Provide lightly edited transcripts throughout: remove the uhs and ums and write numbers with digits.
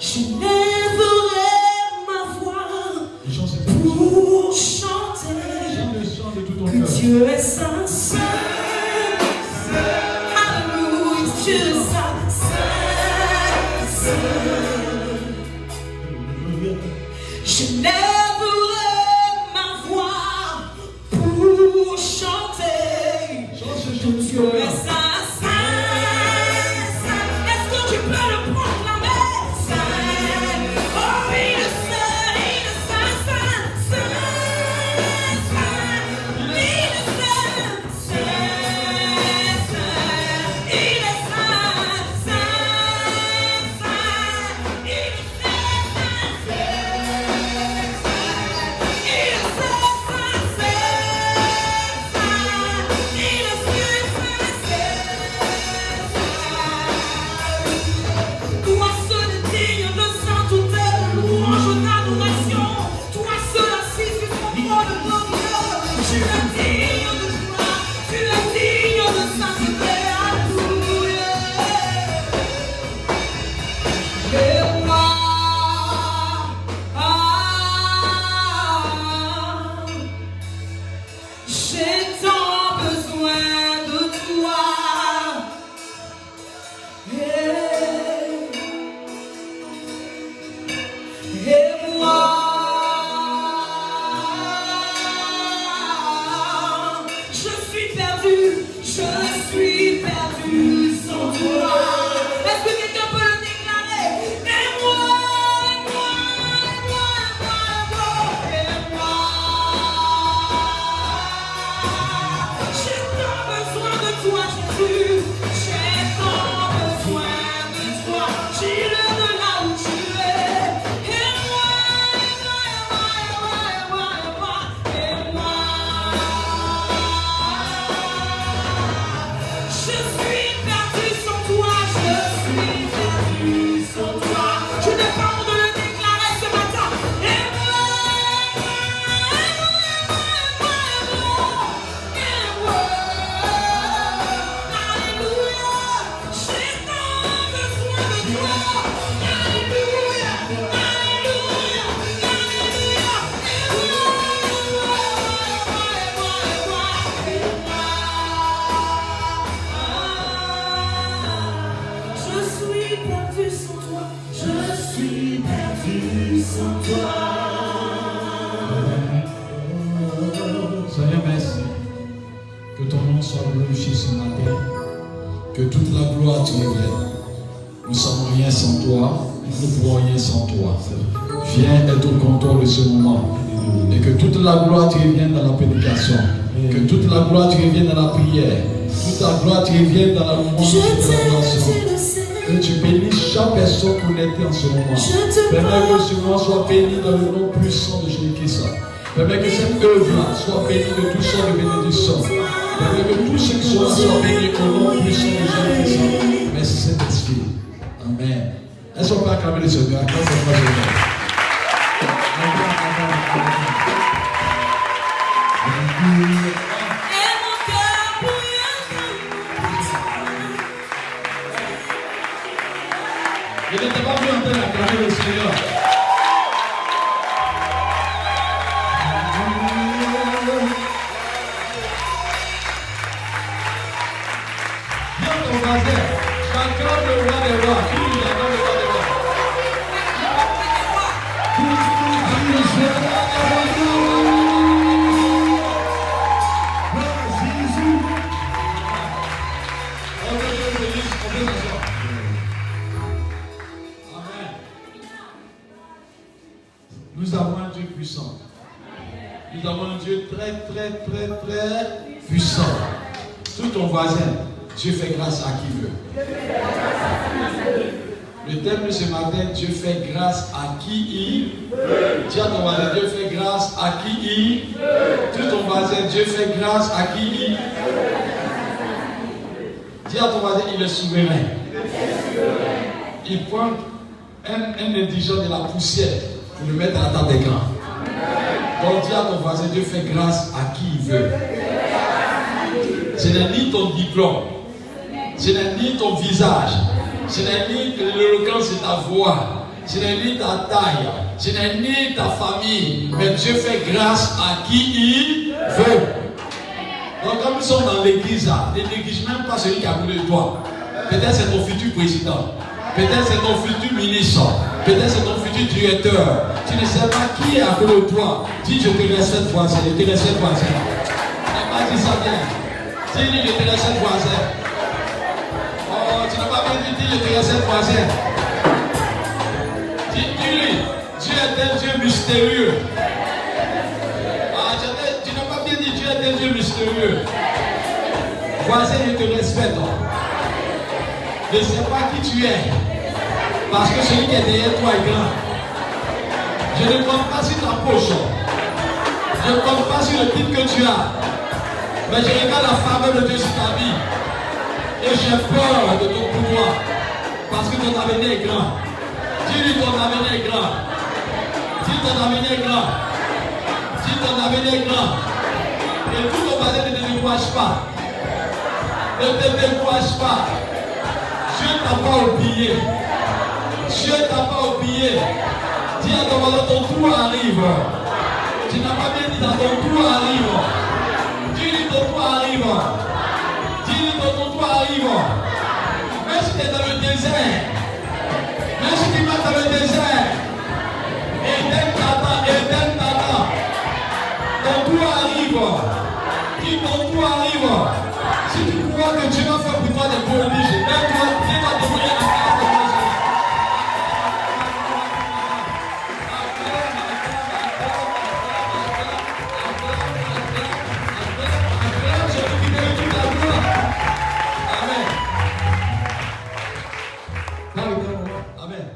Je lèverai ma voix pour chanter que Dieu est saint, saint. Alléluia, Dieu est saint, saint, saint. Je lèverai ma voix pour chanter que Dieu est saint, saint. Seigneur, merci. Que ton nom soit glorifié ce matin. Que toute la gloire te revienne. Nous ne sommes rien sans toi. Nous ne pouvons rien sans toi. Viens être au contrôle de ce moment. Et que toute la gloire te revienne dans la prédication. Que toute la gloire te revienne dans la prière. Toute la gloire te revienne dans la louange et l'adoration. Que tu bénisses chaque personne connectée en ce moment. Permets que ce moment soit béni dans le nom puissant de Jésus-Christ. Permets que cette œuvre soit bénie de tout sort de bénédiction. Permets que tous ceux qui sont là soient bénis au nom puissant de Jésus-Christ. Merci Saint-Esprit. Amen. Est-ce qu'on peut acclamer le Seigneur? Acclame le Seigneur. Je n'étais pas venu en train d'acclamer le Seigneur. Viens ton voisin, j'acclame le roi des rois. Qui j'acclame le roi des rois? Nous avons un Dieu puissant. Nous avons un Dieu très puissant. Tout ton voisin, Dieu fait grâce à qui veut. Le thème de ce matin, Dieu fait grâce à qui il veut. Dis à ton voisin, Dieu fait grâce à qui il veut. Tout ton voisin, Dieu fait grâce à qui il veut. Dis à ton voisin, il est souverain. Il prend un indigent de la poussière pour le mettre à la table d'écran. Donc dis à ton voisin, Dieu fait grâce à qui il veut. Ce n'est ni ton diplôme, ce n'est ni ton visage, ce n'est ni l'éloquence de ta voix, je n'ai ni ta taille, je n'ai ni ta famille, mais Dieu fait grâce à qui il veut. Donc comme nous sommes dans l'église, ne néglige même pas celui qui a voulu de toi. Peut-être c'est ton futur président, peut-être c'est ton futur ministre, peut-être c'est ton futur directeur. Tu ne sais pas qui est à côté de toi. Dis je te respecte voisin, je te respecte voisin. Et pas dit ça bien. Dis-lui je te respecte voisin. Oh, tu n'as pas bien dit je te respecte voisin. Dis-lui, Dieu est un Dieu mystérieux. Ah, tu n'as pas bien dit Dieu est un Dieu mystérieux. Voisin, je te respecte. Je ne sais pas qui tu es. Parce que celui qui est derrière toi est grand. Je ne compte pas sur ta poche. Je ne compte pas sur le titre que tu as. Mais je regarde la faveur de Dieu sur ta vie. Et j'ai peur de ton pouvoir. Parce que ton avenir est grand. Dis-lui ton avenir est grand. Dis ton avenir est grand. Dis ton avenir est grand. Et tout ton voisin ne te décourage pas. Ne te décourage pas. Dieu ne t'a pas oublié. Dieu ne t'a pas oublié. Dis à ton voisin, ton tour arrive. Tu n'as pas bien dit dans ton tour arrive. Dis-lui ton tour arrive. Dis-lui ton tour arrive. Même si tu es dans le désert. Même si tu vas dans le désert. Éden t'attend. Ton tour arrive. Dis ton tour arrive. Si tu crois que Dieu va faire pour toi des prodiges, lève-toi, viens débrouiller la carte de Dieu. Amen.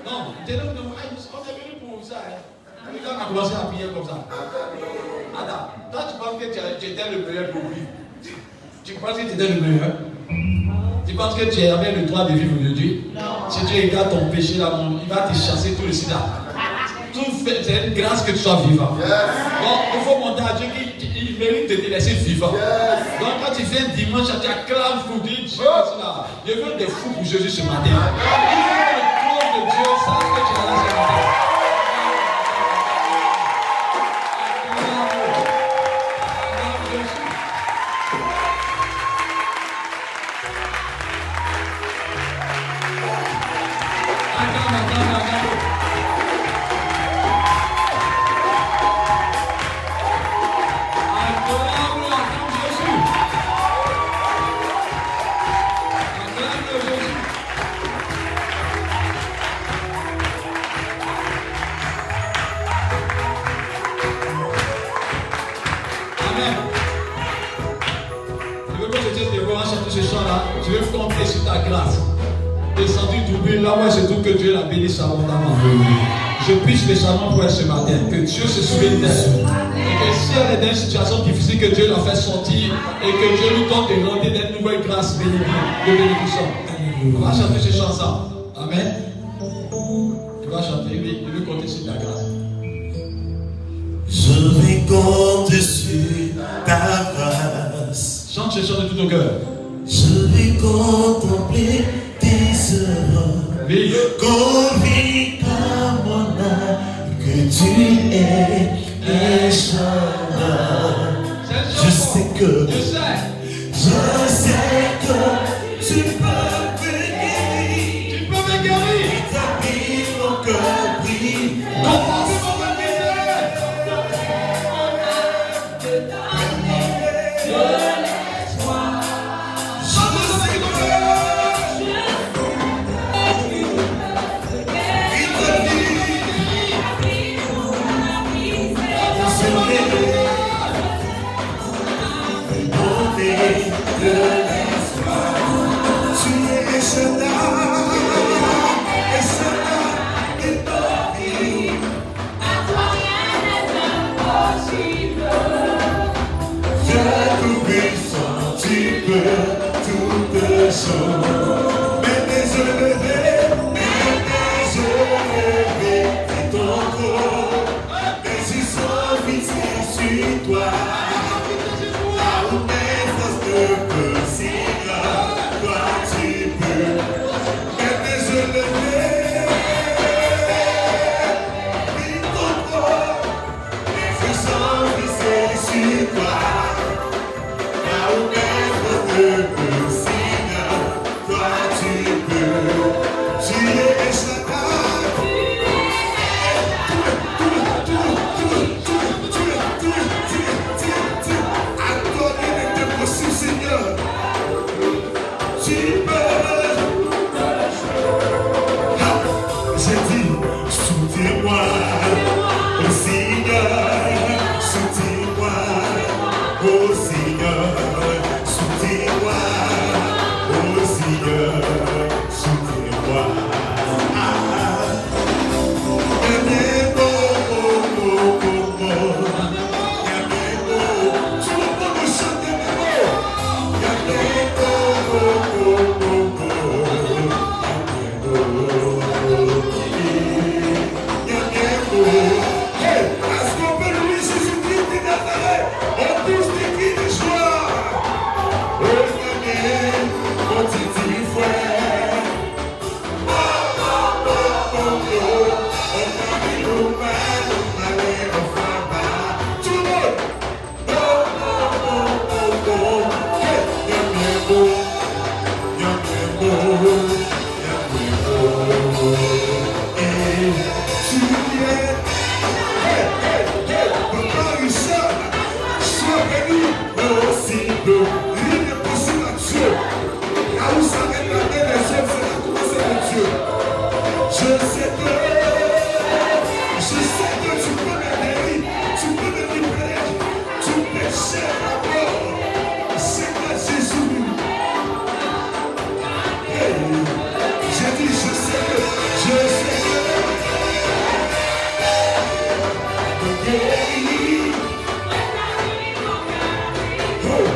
Non, on est venu pour ça. On a commencé à prier comme ça. Attends, toi tu penses que tu étais le meilleur pour vivre. Tu penses que tu étais le meilleur? Tu penses que tu avais le droit de vivre aujourd'hui? Non. Si Dieu regarde ton péché là, il va te chasser tout le sida. C'est une grâce que tu sois vivant. Yes. Donc il faut monter à Dieu qu'il mérite de te laisser vivant. Yes. Donc quand tu viens dimanche, tu acclames pour dire Dieu là. Je veux des fous pour Jésus ce matin. Il faut que le trône de Dieu sache que tu es là ce matin. Je veux compter sur ta grâce. Descendu d'oubli là où je trouve que Dieu l'a béni abondamment. Je prie spécialement pour elle ce matin. Que Dieu se souvienne d'elle. Et que si elle est dans une situation difficile, que Dieu la fait sortir. Et que Dieu lui donne de rendre des nouvelles grâces de bénédiction. On va chanter ces chansons. Amen. Tu vas chanter, oui. Je veux compter sur ta grâce. Je vais compter sur ta grâce. Chante ces chants de tout ton cœur. Je vais contempler tes œuvres. Oui. Conviens à mon âme que tu es un chanteur. Je sais que tu peux me guérir. Tu peux me guérir. Établir mon cœur, oui. Yeah. tu peux me guérir, tu peux me libérer, tu péchais d'abord. Seigneur Jésus. Hey. J'ai dit, je sais que me guérir. Oh.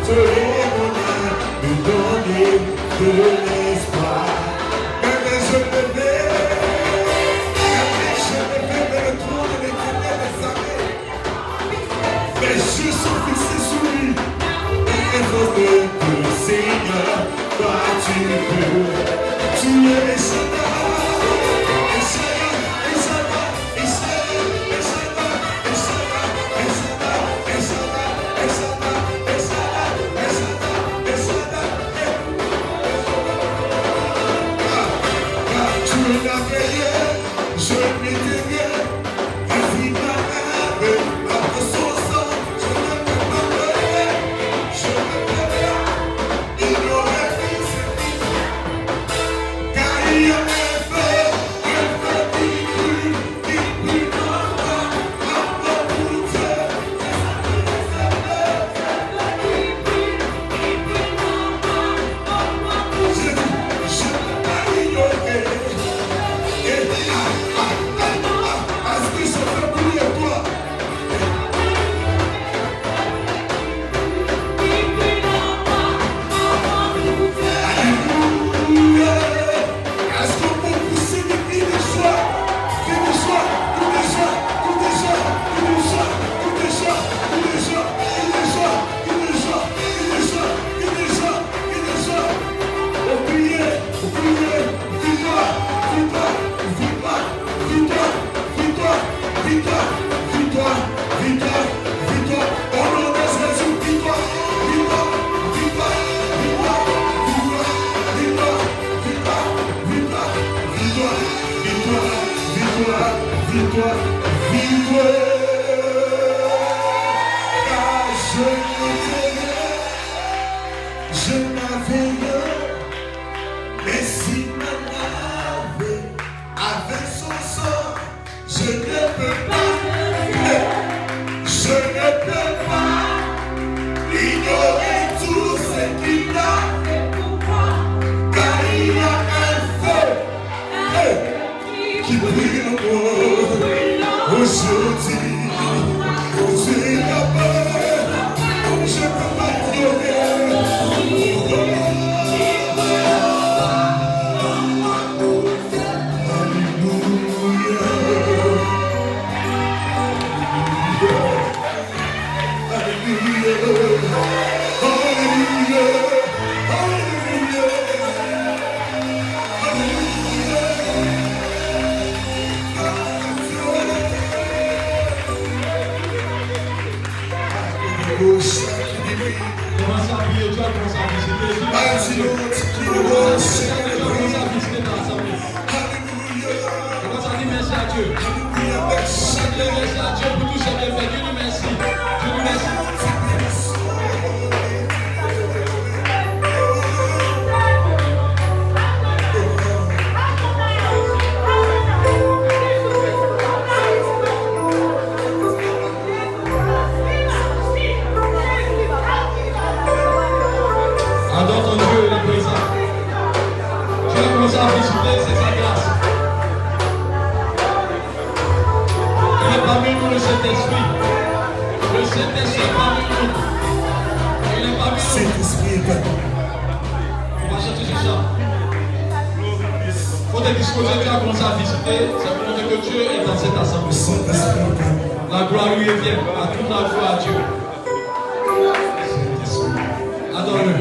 Te donner, me donner de l'espoir. Même je me vais vers le trône des ténèbres. Mais je suis fixé sur lui. Et que le Seigneur, toi tu peux. Tu es je m'étais ainsi ma âme, après son sang, je ne peux pas pleurer, je ne peux pas ignorer mes ennemis, car il y a un feu qui brûle en moi, encore pour Dieu, je ne peux pas ignorer. Est-ce que ça fait brûler toi? Alléluia. Est-ce qu'on peut pousser des cris de joie? Cris de joie, cris de joie, cris de joie, cris de joie, cris de joie, cris de joie, cris de joie, cris de joie, cris de joie, cris de joie, cris de joie. Au prier, victoire, victoire, victoire, victoire, victoire, victoire, victoire, victoire, victoire. Au nom de Jésus, victoire, victoire, victoire, victoire, victoire, victoire, victoire, victoire, victoire, victoire, victoire, victoire. Car je n'étais rien, je n'avais rien, mais si ma nave avec son sang, je ne peux pas, je ne peux pas ignorer tout ce qu'il a fait pour moi, car il y a un feu qui brille en moi. Aujourd'hui, tu es là-bas, je ne peux pas ignorer. Commence à prier, tu vas commencer à visiter. Commence à dire merci à Dieu. Commence à dire merci à Dieu pour tout ce qu'il a fait. Dieu nous merci. Dieu nous merci. Adore ton Dieu, il est présent. Tu vas commencer à visiter, c'est sa grâce. Il est parmi nous, le Saint-Esprit. Le Saint-Esprit est parmi nous. Il est parmi nous. Saint-Esprit est parmi nous. On va chercher ce chant. Faut te disposer, tu vas commencer à visiter. Ça veut dire que Dieu est dans cette assemblée. La gloire lui revient. À toute la gloire à Dieu. Adore-le.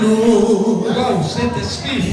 Waouh, Saint-Esprit.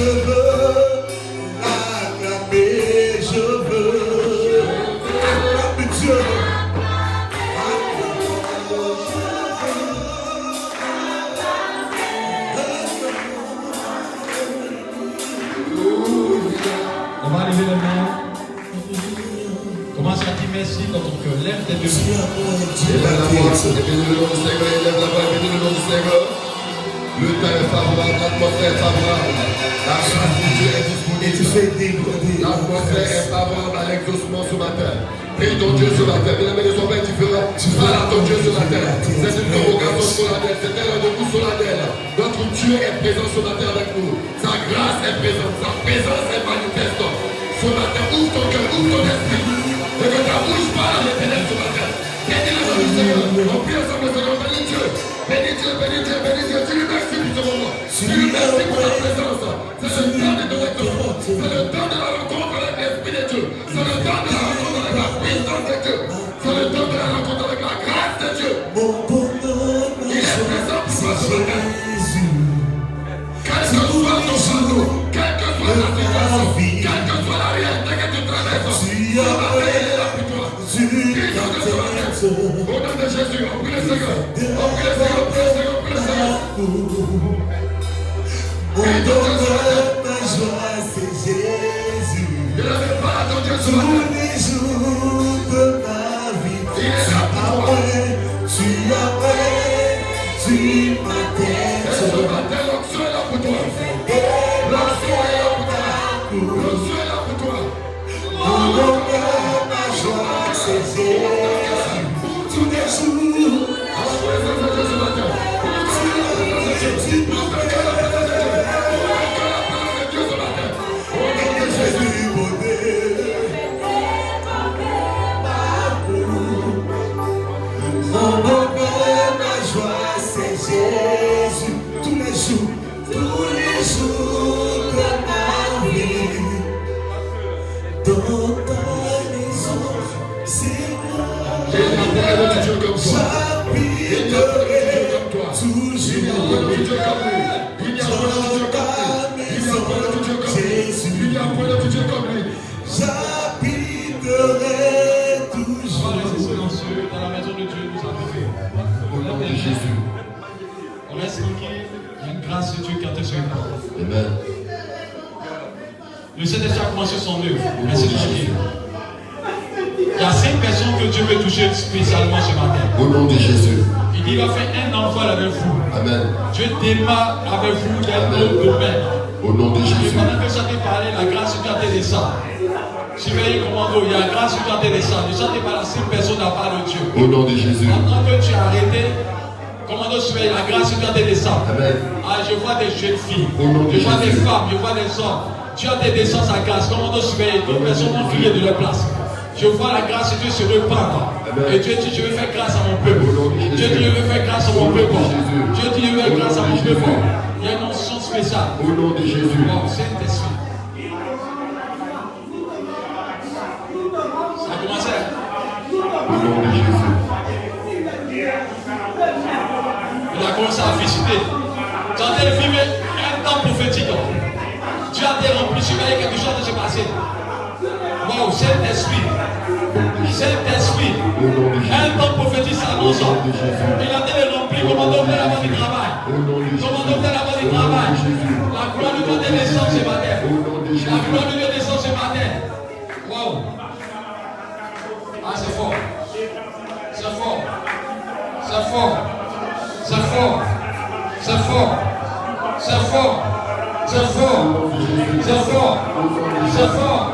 veux l'acclamer, je veux acclamer Dieu. On va lever les mains. Commence à dire merci dans ton cœur. Lève tes deux mains. Élève la voix, bénis le nom du Seigneur, élève la voix, bénis le nom du Seigneur. Le temps est favorable, l'atmosphère est favorable. La grâce de Dieu est disponible. L'atmosphère est favorable à l'exaucement ce matin. Prie ton Dieu ce matin. Bien aimé, ne sois pas indifférent. Parle à ton Dieu ce matin. C'est une convocation solennelle. C'est un rendez-vous solennel. Notre Dieu est présent ce matin avec nous. Sa grâce est présente. Sa présence est manifeste. Ce matin, ouvre ton cœur, ouvre ton esprit. Et que ta bouche parle à l'éternel ce matin. Bénis le nom du Seigneur. On prie ensemble le Seigneur. Bénis Dieu. Bénis Dieu, bénis Dieu, bénis Dieu. Tu lui merci pour ce moment. Tu lui merci pour ta présence. C'est le temps de ton acteur. C'est le temps de la rencontre avec l'Esprit de Dieu. C'est le temps de la rencontre avec la puissance de Dieu. C'est le temps de la rencontre avec la grâce de Dieu. Il est présent pour toi ce matin. Quel que soit ton fardeau, quelle que soit ta situation, quelle que soit la réalité que tu traverses, ce matin il est là pour toi. Au nom de Jésus, on prie le Seigneur. On prie le Seigneur, on prie le Seigneur, on prie le Seigneur. Mon bonheur, ma joie, c'est Jésus. Il n'avait pas attendu ce matin. Tous les jours de ma vie, Il est là pour toi. tu m'as Et ce matin, l'onction est là pour toi. L'onction est là pour toi. L'onction est là pour toi. Mon bonheur, ma joie, c'est Jésus. Tous les jours, mon bonheur, ma joie, c'est Jésus. Tous les jours de ma vie, dans ta maison, Seigneur, j'habiterai toujours. J'habiterai toujours. Silencieux dans la maison de Dieu, nous avons Au nom de Jésus. on reste tranquille. Il y a une grâce de Dieu qui a été sur nous. Amen. Le Saint-Esprit a commencé son œuvre. Restez tranquille. Il y a 5 personnes que Dieu veut toucher spécialement ce matin. Au nom de Jésus. Il dit il va faire un envol avec vous. Amen. Dieu démarre avec vous dans notre domaine. Au nom de Et Jésus. pendant que ça t'est parlé, la grâce de Dieu a été descendue. Surveillez commando, il y a la grâce de Dieu a été descendue. Ne sentez pas la seule personne à part de Dieu. Au nom de Jésus. Pendant que tu as arrêté, commando surveille, la grâce de Dieu a été descendue. Amen. Ah, je vois des jeunes filles, Au nom de je vois des Jésus. femmes, je vois des hommes. Dieu a été descendu sa grâce. Commando surveille, d'autres personnes vont crier de leur place. Je vois la grâce de Dieu se répandre. Amen. Et Dieu dit, je vais faire grâce à mon peuple. Au nom de Jésus. Dieu dit, je vais faire grâce à mon Au nom de peuple. Jésus. Dieu dit, je vais faire Au grâce à nom de mon peuple. Jésus. Il y a une onction spéciale. Au nom de Jésus. Wow, Saint-Esprit. Ça a commencé. Au nom de Jésus. Il a commencé à visiter. Tu as été vivre un temps prophétique. Dieu a été rempli, surveillé quelque chose de se passer. Wow, Saint-Esprit. Saint-Esprit. Au nom de Jésus. Un temps prophétique s'annonce. Au nom de Jésus. Il a été rempli. Comment on fait la bonne du travail? Au nom de Jésus. Comment on fait la bonne du Au nom travail? de Jésus. La gloire de Dieu descend ce matin. Au nom de Jésus. La gloire de Dieu descend ce matin. Wow. Ah, c'est fort. C'est fort. C'est fort. C'est fort. C'est fort. C'est fort. C'est fort. C'est fort. C'est fort.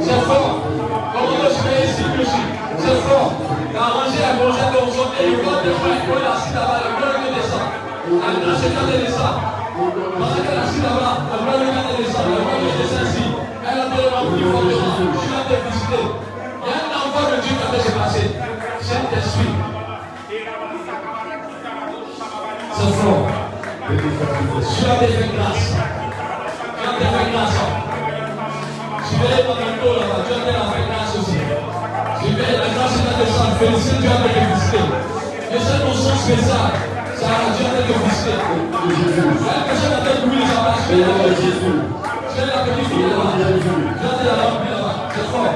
C'est fort. Comment on se fait ici, aussi? C'est fort. Arranger la congèle de son et le corps de frère, il est assis là-bas, le corps de descend. La grâce de Dieu descend. Pendant qu'elle est assise là-bas, le corps de Dieu descend. Le corps de Dieu descend ici. Elle a été remplie fortement. Tu l'as été visité. Il y a un enfant de Dieu qui a fait se passer. Saint-Esprit. C'est fort. Tu as été fait grâce. Tu as été fait grâce. Tu vais pendant le tour là-bas. Tu as été fait grâce aussi. Tu vais la grâce de Dieu descendre. Félicite, tu as été visité. Et cette notion spéciale, ça a Dieu a été visité. La personne a été brûlée, ça va se faire. Viens la petite fille là-bas. Viens te la remplir là-bas. C'est fort.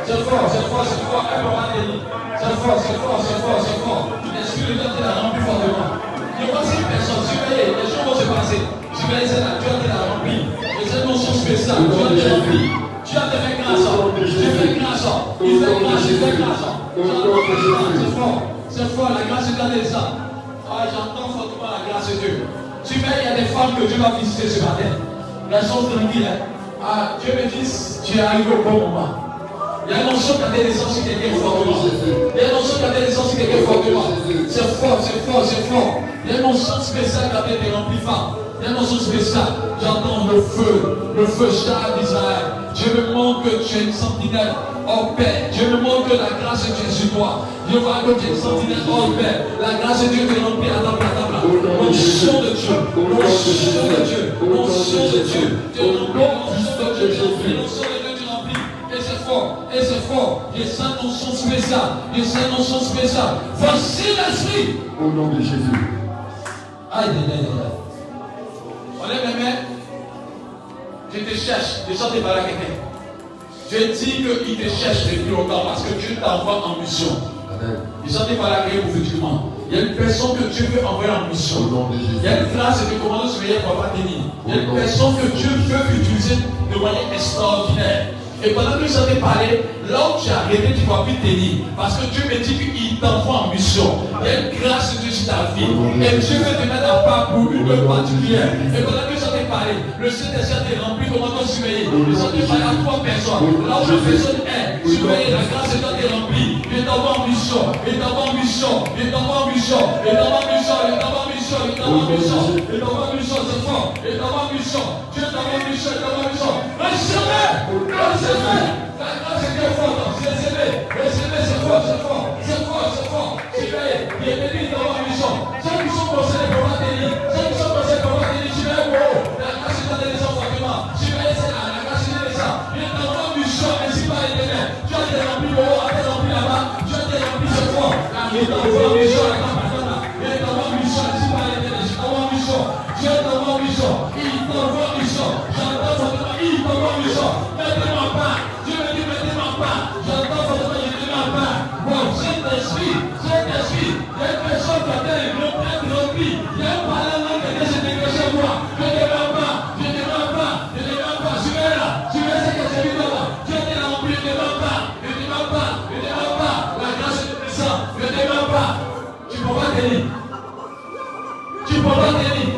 C'est fort, c'est fort, c'est fort. Elle va tenir. C'est fort, c'est fort, c'est fort, c'est fort. L'esprit de Dieu te la remplit fortement. Je vois ces personnes, surveillez, les choses vont se passer. Surveillez celle-là, Dieu te la remplit. Et cette notion spéciale, Dieu te la remplit. Dieu te fait grâce. Dieu fait grâce. Il fait grâce, il fait grâce. C'est fort, c'est fort, la grâce est dans les âmes. Ah, j'entends fortement la grâce de Dieu. Surveille, il y a des femmes que Dieu va visiter ce matin. La chose tranquille, ah, Dieu me dit, tu es arrivé au bon moment. Il y a une notion qui a des naissances qui est fortement. Il y a une notion qui a des naissances qui est fortement. C'est fort, c'est fort, c'est fort. Il y a une notion spéciale qui a été remplie femme. Il y a une notion spéciale. J'entends le feu char d'Israël. Je me montre que tu es une sentinelle hors paix. Je me montre que la grâce de Dieu est sur toi. Je vois que tu es une sentinelle hors paix. La grâce de Dieu te remplit à ta place. L'onction de Dieu. L'onction de Dieu. L'onction de Dieu. Tu es rempli. L'onction de Dieu. L'onction de Dieu te remplit. Et c'est fort, et c'est fort. Je sens une notion spéciale. Je sens une notion spéciale. Voici l'esprit. Au nom de Jésus. Aïe, aïe, aïe, aïe. On est mes mains. Je te cherche. Je sens tes balles à quelqu'un. Je dis qu'il te cherche depuis longtemps parce que Dieu t'envoie en mission. Je sens tes balles à quelqu'un prophétiquement. Il y a une personne que Dieu veut envoyer en mission. Il y a une phrase que commandant surveillant ne va pas tenir. Il y a une personne que Dieu veut utiliser de manière extraordinaire. Et pendant que je t'ai parlé, là où tu as arrêté, tu ne vas plus tenir. Parce que Dieu me dit qu'il t'envoie en mission. Il y a une grâce de Dieu sur ta vie. Et Dieu veut te mettre à part pour une œuvre particulière. Et pendant que je t'ai parlé, le Saint-Esprit est rempli, comment t'en surveiller. Je t'ai parlé à 3 personnes. Là où la personne est, surveiller, la grâce de Dieu est remplie. Il t'envoie en mission. Il t'envoie en mission. Il t'envoie en mission. Il t'envoie en mission. Il t'envoie en mission. Il t'envoie en mission. Il t'envoie en mission. C'est fort. Il t'envoie en mission. Dieu t'envoie en mission. Il t'envoie en mission. Recevez. La grâce est très forte. Recevez, c'est fort, c'est fort. C'est fort, c'est fort. Surveillez. Il est béni dans la mission. Ceux qui sont concernés pour la tenir. Ceux qui sont concernés pour la tenir. Surveillez pour eux. La grâce est dans les gens fortement. Surveillez celle-là. La grâce est dans les gens. Il est dans la mission. Ainsi par l'éternel. Tu as été rempli pour eux. Tu as été rempli là-bas. Tu as été rempli ce soir. Il est dans la mission. Il est dans la mission. Ainsi par l'éternel. Je t'envoie en mission. Dieu t'envoie en mission. Il t'envoie en mission. J'entends fortement. Il t'envoie en mission. Mettez-moi pas. Dieu me dit mettez-moi pas. J'entends fortement. Je ne mettez-moi pas. Bon, Saint-Esprit. Saint-Esprit. Il y a une personne qui a été remplie. Il y a un parlement qui a été déclenché moi. Je ne demande pas. Je ne demande pas. Je ne demande pas. Suivez là. Suivez ce que j'ai vu là-bas. Dieu t'est rempli. Je ne demande pas. Je ne demande pas. Je ne demande pas. La grâce est puissante. Je ne demande pas. Tu ne peux pas tenir. Tu ne peux pas tenir.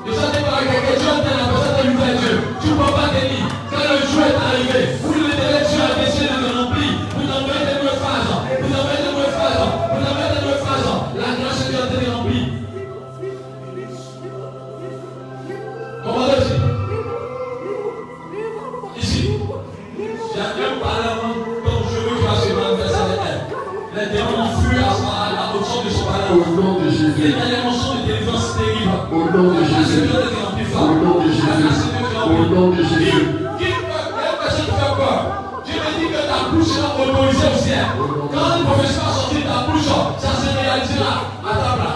Et ça n'est pas quelqu'un. Dieu a la personne de lui Dieu. Tu ne peux pas tenir. Quand le jour est arrivé, vous le délai, Dieu a décidé de me remplir. Vous envoyez des nouvelles phases. Vous envoyez des nouvelles phases. Vous envoyez des nouvelles phases. La grâce de Dieu a été remplie. Comment dire ici, j'ai un parlement dont je veux que se manifeste avec elle. Les démons fuient à la hauteur de ce parlement. Au nom de Jésus. Il y a des mentions de délivrance terrible. Au nom de Jésus. Au nom de Jésus. Au nom de Jésus. Personne ne fait peur. Dieu me dit que ta bouche sera autorisée au ciel. Quand une prophétie va sortir de ta bouche, ça se réalisera. Attends là,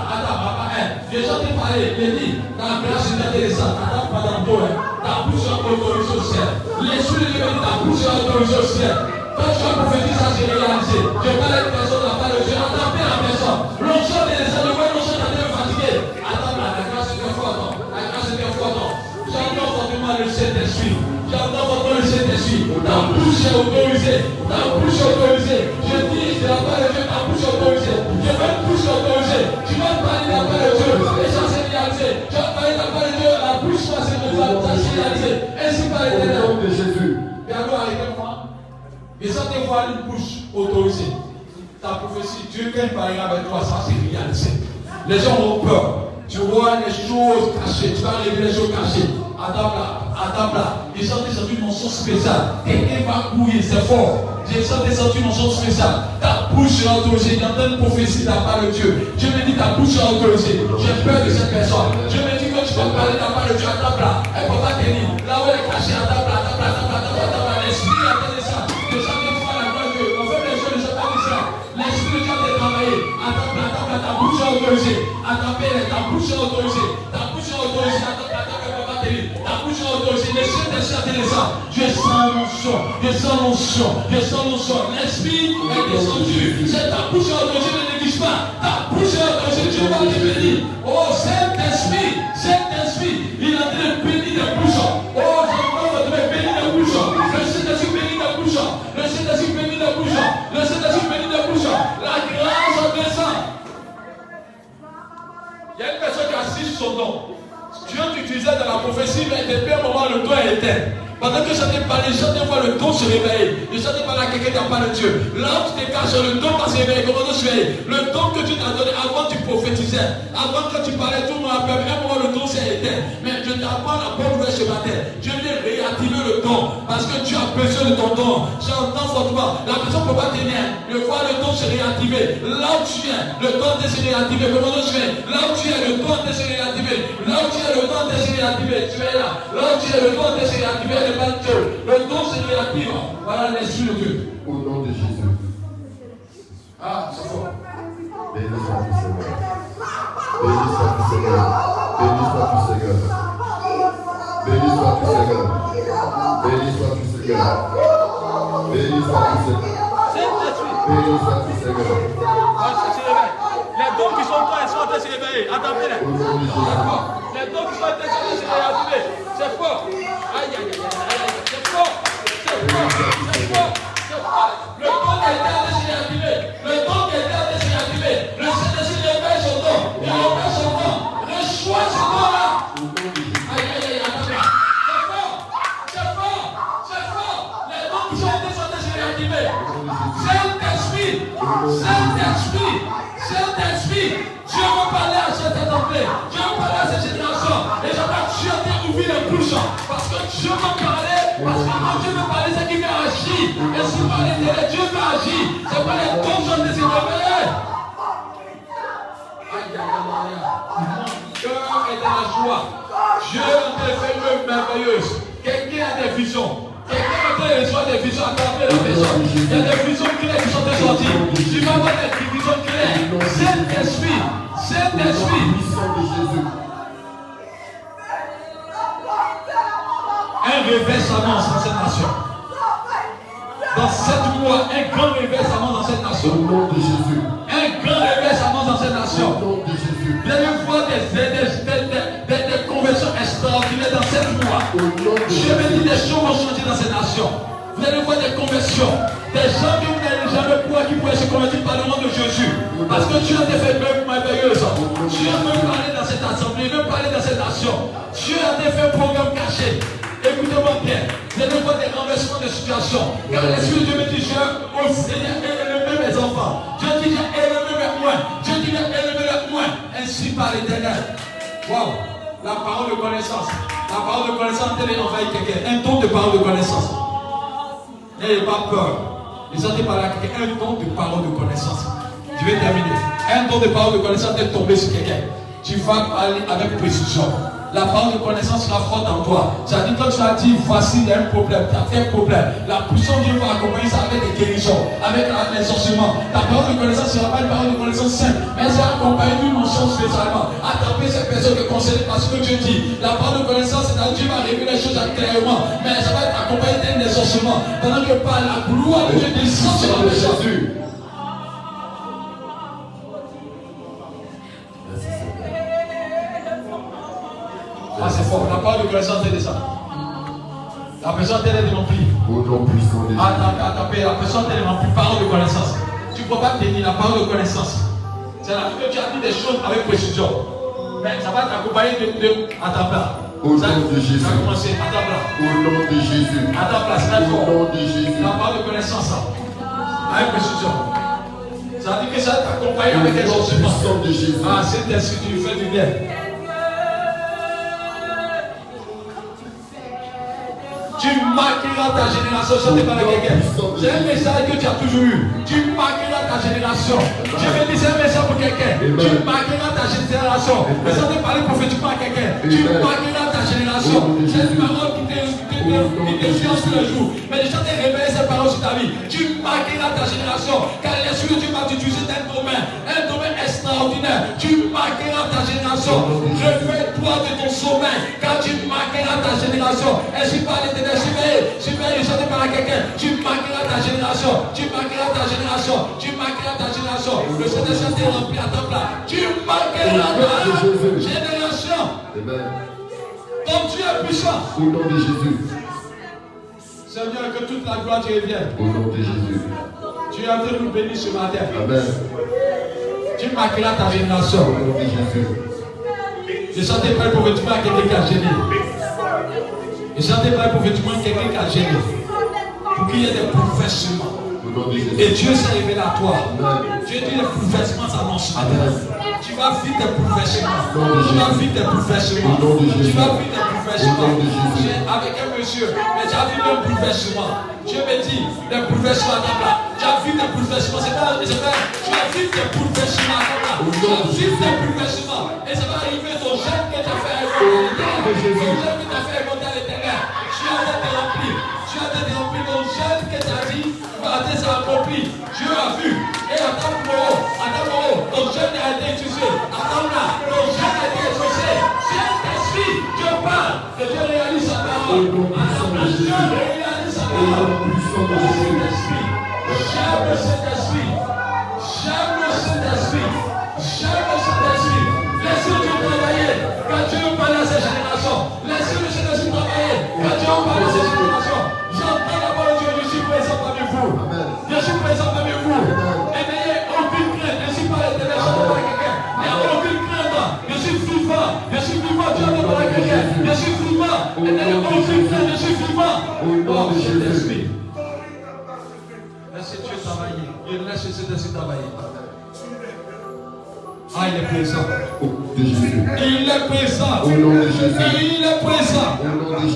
j'ai chanté parler, il dit, ta grâce est intéressante. Attends pas dans toi, ta bouche sera autorisée au ciel. L'esprit de Dieu me dit, ta bouche sera autorisée au ciel. Quand tu as prophétisé, ça se réalisé. Je parle à une personne, la parole de Dieu, attends bien la personne. L'onction des animaux, l'onction t'a été fatigué. Attends là, la grâce est très forte. La grâce est très forte. J'entends fortement le Saint-Esprit. J'entends fortement le Saint-Esprit. Ta bouche est autorisée. Ta bouche est autorisée. Je dis, c'est la parole de Dieu, ta bouche est autorisée. Je veux une bouche autorisée. Tu vas parler de la parole de Dieu. Et ça s'est réalisé. Tu vas parler de la parole de Dieu. La bouche va se réaliser. Ça s'est réalisé. Ainsi par l'éternel. Au nom de Jésus. Regardez, arrêtez-moi. Et ça te voit une bouche autorisée. Ta prophétie, Dieu, quand il parlera avec toi, ça s'est réalisé. Les gens ont peur. Tu vois les choses cachées. Tu vas révéler les choses cachées. Attends là. J'ai senti une mention spéciale. Quelqu'un va courir, c'est fort. J'ai senti une mention spéciale. Ta bouche sera autorisée. J'entends une prophétie de la part de Dieu. Dieu me dit ta bouche sera autorisée. J'ai peur de cette personne. Dieu me dit que tu vas parler de la part de Dieu. Attends là. Elle ne peut pas tenir. Là où elle est cachée, attends là. L'esprit a fait ça. Je sens que tu vas la gloire de Dieu. On fait les choses, je sens que ça. L'esprit de Dieu a travaillé. Attends là. Ta bouche est autorisée. Attends, ta bouche est autorisée. Ta bouche est autorisée. Attends, elle ne peut pas tenir. ta bouche est autorisée. Le Saint-Esprit a descendu. Je sens l'onction. Je sens l'onction. Je sens l'onction. L'Esprit est descendu. C'est ta bouche est autorisée, ne néglige pas. Ta bouche est autorisée, Dieu va te bénir. Oh, Saint-Esprit, Saint-Esprit, il a été béni des bouches. Oh, j'entends de bénir des bouches. Le Saint-Esprit bénit des bouches. Le Saint-Esprit bénit des bouches. Le Saint-Esprit bénit des bouches. La grâce descend. Il y a une personne qui a assis sur son don. Dieu t'utilisait dans la prophétie, mais depuis un moment, le don est éteint. Pendant que j'entends parler, j'entends voir le don se réveiller. Je j'entends parler à quelqu'un qui n'a pas de Dieu. Là où tu te caches, le don va se réveiller. Comment se réveiller? Le don que Dieu t'a donné, avant tu prophétisais. Avant que tu parlais, tout le monde a peur. À un moment, le don s'est éteint. Mais je t'apprends la bonne nouvelle ce matin. Dieu vient réactiver le don. Parce que tu as besoin de ton don. J'entends fortement. La personne ne peut pas tenir. Le voir le don se réactiver. Là où tu viens, le don est se réactiver. Comment se fait? Là où tu es, le don est se réactiver. Là où tu es, le don est se réactiver. Tu es là. Là où tu es, le don est se réactiver. Le don se réactive. Voilà l'Esprit de Dieu. Au nom de Jésus. Ah, c'est fort. Béni sois-tu, Seigneur. Béni sois-tu, Seigneur. Béni sois-tu, Seigneur. Béni sois-tu, Seigneur. Béni sois-tu, Seigneur. Béni sois-tu, Seigneur. Béni sois-tu, Seigneur. Les dons qui sont toi, ils sont en train de se réveiller. Attendez-les. Au nom de Jésus. Les dons qui sont en train de se réactiver. C'est fort. Aïe, aïe, aïe, aïe. C'est fort. C'est fort. C'est fort. C'est fort. Le don qui était en train de se réactiver. Le don qui était en train de se réactiver. Le Saint-Esprit réveille son don. Il réveille son don. Reçois ce don-là. Aïe, aïe, aïe, attendez. C'est fort. C'est fort. C'est fort. Les dons qui sont en train de se réactiver. Saint-Esprit. Saint-Esprit. Saint-Esprit, Dieu veut parler à cette assemblée, Dieu veut parler à cette génération, et j'entends Dieu t'ouvrir les bouches, parce que Dieu veut parler, parce que quand Dieu veut parler, c'est qu'il veut agir, et si par les télé, Dieu veut agir, c'est pas les dons de se réveiller. Aïe, aïe, aïe, aïe, mon cœur est dans la joie, Dieu te fait une œuvre merveilleuse, quelqu'un a des visions. Quelqu'un a des visions à travers la maison. Il y a des visions claires qui sont sorties. Tu vas voir des visions claires. Saint-Esprit, Saint-Esprit. Un réveil s'annonce dans cette nation. Dans 7 mois, un grand réveil s'annonce dans cette nation. Au nom de Jésus. Un grand réveil s'annonce dans cette nation. Au nom de Jésus. Vous allez voir des conversions extraordinaires dans 7 mois. Je vais dire des choses vont changer dans cette nation. Vous allez voir des conversions. Des gens que vous n'allez jamais pouvoir qui pourraient se convertir par le nom de Jésus. Parce que Dieu a fait une œuvre merveilleuse. Dieu veut parler dans cette assemblée, il veut parler dans cette nation. Dieu a fait un programme caché. Écoutez-moi bien. Vous allez voir des renversements de situation. Car l'Esprit de Dieu me dit, je au Seigneur élever mes enfants. Dieu dit, j'ai élevé mes moins. Dieu dit, j'ai élevé les moins. Ainsi par l'Éternel. Waouh. La parole de connaissance. La parole de connaissance, elle est envahie quelqu'un. Un don de parole de connaissance. N'ayez pas peur. Les gens parlent à quelqu'un. Un don de parole de connaissance. Je vais terminer. Un don de parole de connaissance est tombé sur quelqu'un. Tu vas parler avec précision. La parole de connaissance sera forte en toi. C'est-à-dire quand tu as dit, voici il y a un problème, tu as fait un problème. La puissance de Dieu va accompagner ça avec des guérisons, avec les enseignements. Ta parole de connaissance ne sera pas une parole de connaissance simple, mais elle sera accompagnée d'une notion spécialement. Attraper ces personnes qui concernent parce que Dieu dit. La parole de connaissance, c'est-à-dire Dieu va révéler les choses clairement, mais ça va être accompagné d'un enseignement. Pendant que par la gloire de Dieu descend sur la Jésus. Ah, c'est fort. La parole de connaissance est de ça. La personne est remplie. La personne est remplie. Parole de connaissance. Tu ne peux pas tenir la parole de connaissance. C'est la que tu as dit des choses avec précision. Mais ça va t'accompagner de à ta place. Au nom de Jésus. Ça va commencer à ta place. Au nom de Jésus. À ta place. C'est fort. Au nom de Jésus. La parole de connaissance. Avec précision. Ça veut dire que ça t'accompagne avec les enseignements. Ah, c'est ce que tu fais du bien. Tu marqueras ta génération, chantez par quelqu'un. C'est un message que tu as toujours eu. Tu marqueras ta génération. Je vais dire c'est un message pour quelqu'un. Tu marqueras ta génération. Mais chantez parler prophétiquement à quelqu'un. Tu marqueras ta génération. C'est une parole qui t'influence tous les jours. Mais chante et réveille cette parole sur ta vie. Tu marqueras ta génération. Car l'Esprit de Dieu va t'utiliser un domaine extraordinaire. Tu marqueras ta génération. Réveille-toi de ton sommeil. Car tu marqueras ta génération. génération. Ainsi par l'Éternel, je vais chanter par quelqu'un. Tu marqueras ta génération. Tu marqueras ta génération. Tu marqueras ta génération. Le Saint-Esprit est rempli à ta place. Tu marqueras ta génération. Ton Dieu est puissant. Au nom de Jésus. Seigneur, que toute la gloire te revienne. Au nom de Jésus. Tu es en train de nous bénir ce matin. Amen. Tu marqueras ta génération. Au nom de Jésus. Je sentais pas prophétiquement quelqu'un qui a gêné. Je sentais pas prophétiquement quelqu'un qui a gêné. Pour qu'il y ait des bouleversements. Et Dieu s'est révélé à toi. Dieu dit les bouleversements s'annoncent. Tu vas vivre des bouleversements. Tu vas vivre des bouleversements. Tu vas vivre des bouleversements. Avec un monsieur, mais tu as vu un bouleversement. Dieu me dit, des bouleversements à ta place. Tu as vu des bouleversements. Tu vas vivre des bouleversements à ta place. Tu vas vivre des bouleversements. Et ça va arriver ton jeune que tu as fait ton jeune que tu as fait monter à l'éternel. Tu as été rempli. Tu as été rempli. Ton jeune que tu as dit, ça a accompli. Dieu a vu. Et attends, ton jeune a été utilisé. Attends là, ton jeune a été exaucé. Saint-Esprit, Dieu parle. Et Dieu réalise sa parole. Dieu réalise sa parole. Saint-Esprit. J'aime le Saint-Esprit. J'aime le Saint-Esprit. J'aime le Saint-Esprit. Laissez Dieu travailler. Quand Dieu parle à ses générations. Laissez le Saint-Esprit travailler. Quand Dieu parle à ses générations. J'entends la parole de Dieu. Je suis présent parmi vous. Je suis présent parmi vous. Et n'ayez aucune crainte. Je suis pas l'éternel. Je suis pas quelqu'un. N'ayez aucune crainte. Je suis vivant. Je suis vivant. Dieu n'est pas quelqu'un. Je suis vivant. Et n'ayez aucune crainte. Je suis vivant. Oh, Saint-Esprit. Laissez Dieu travailler. Laissez Saint-Esprit travailler. Ah, il est présent. Il est présent. Il est présent.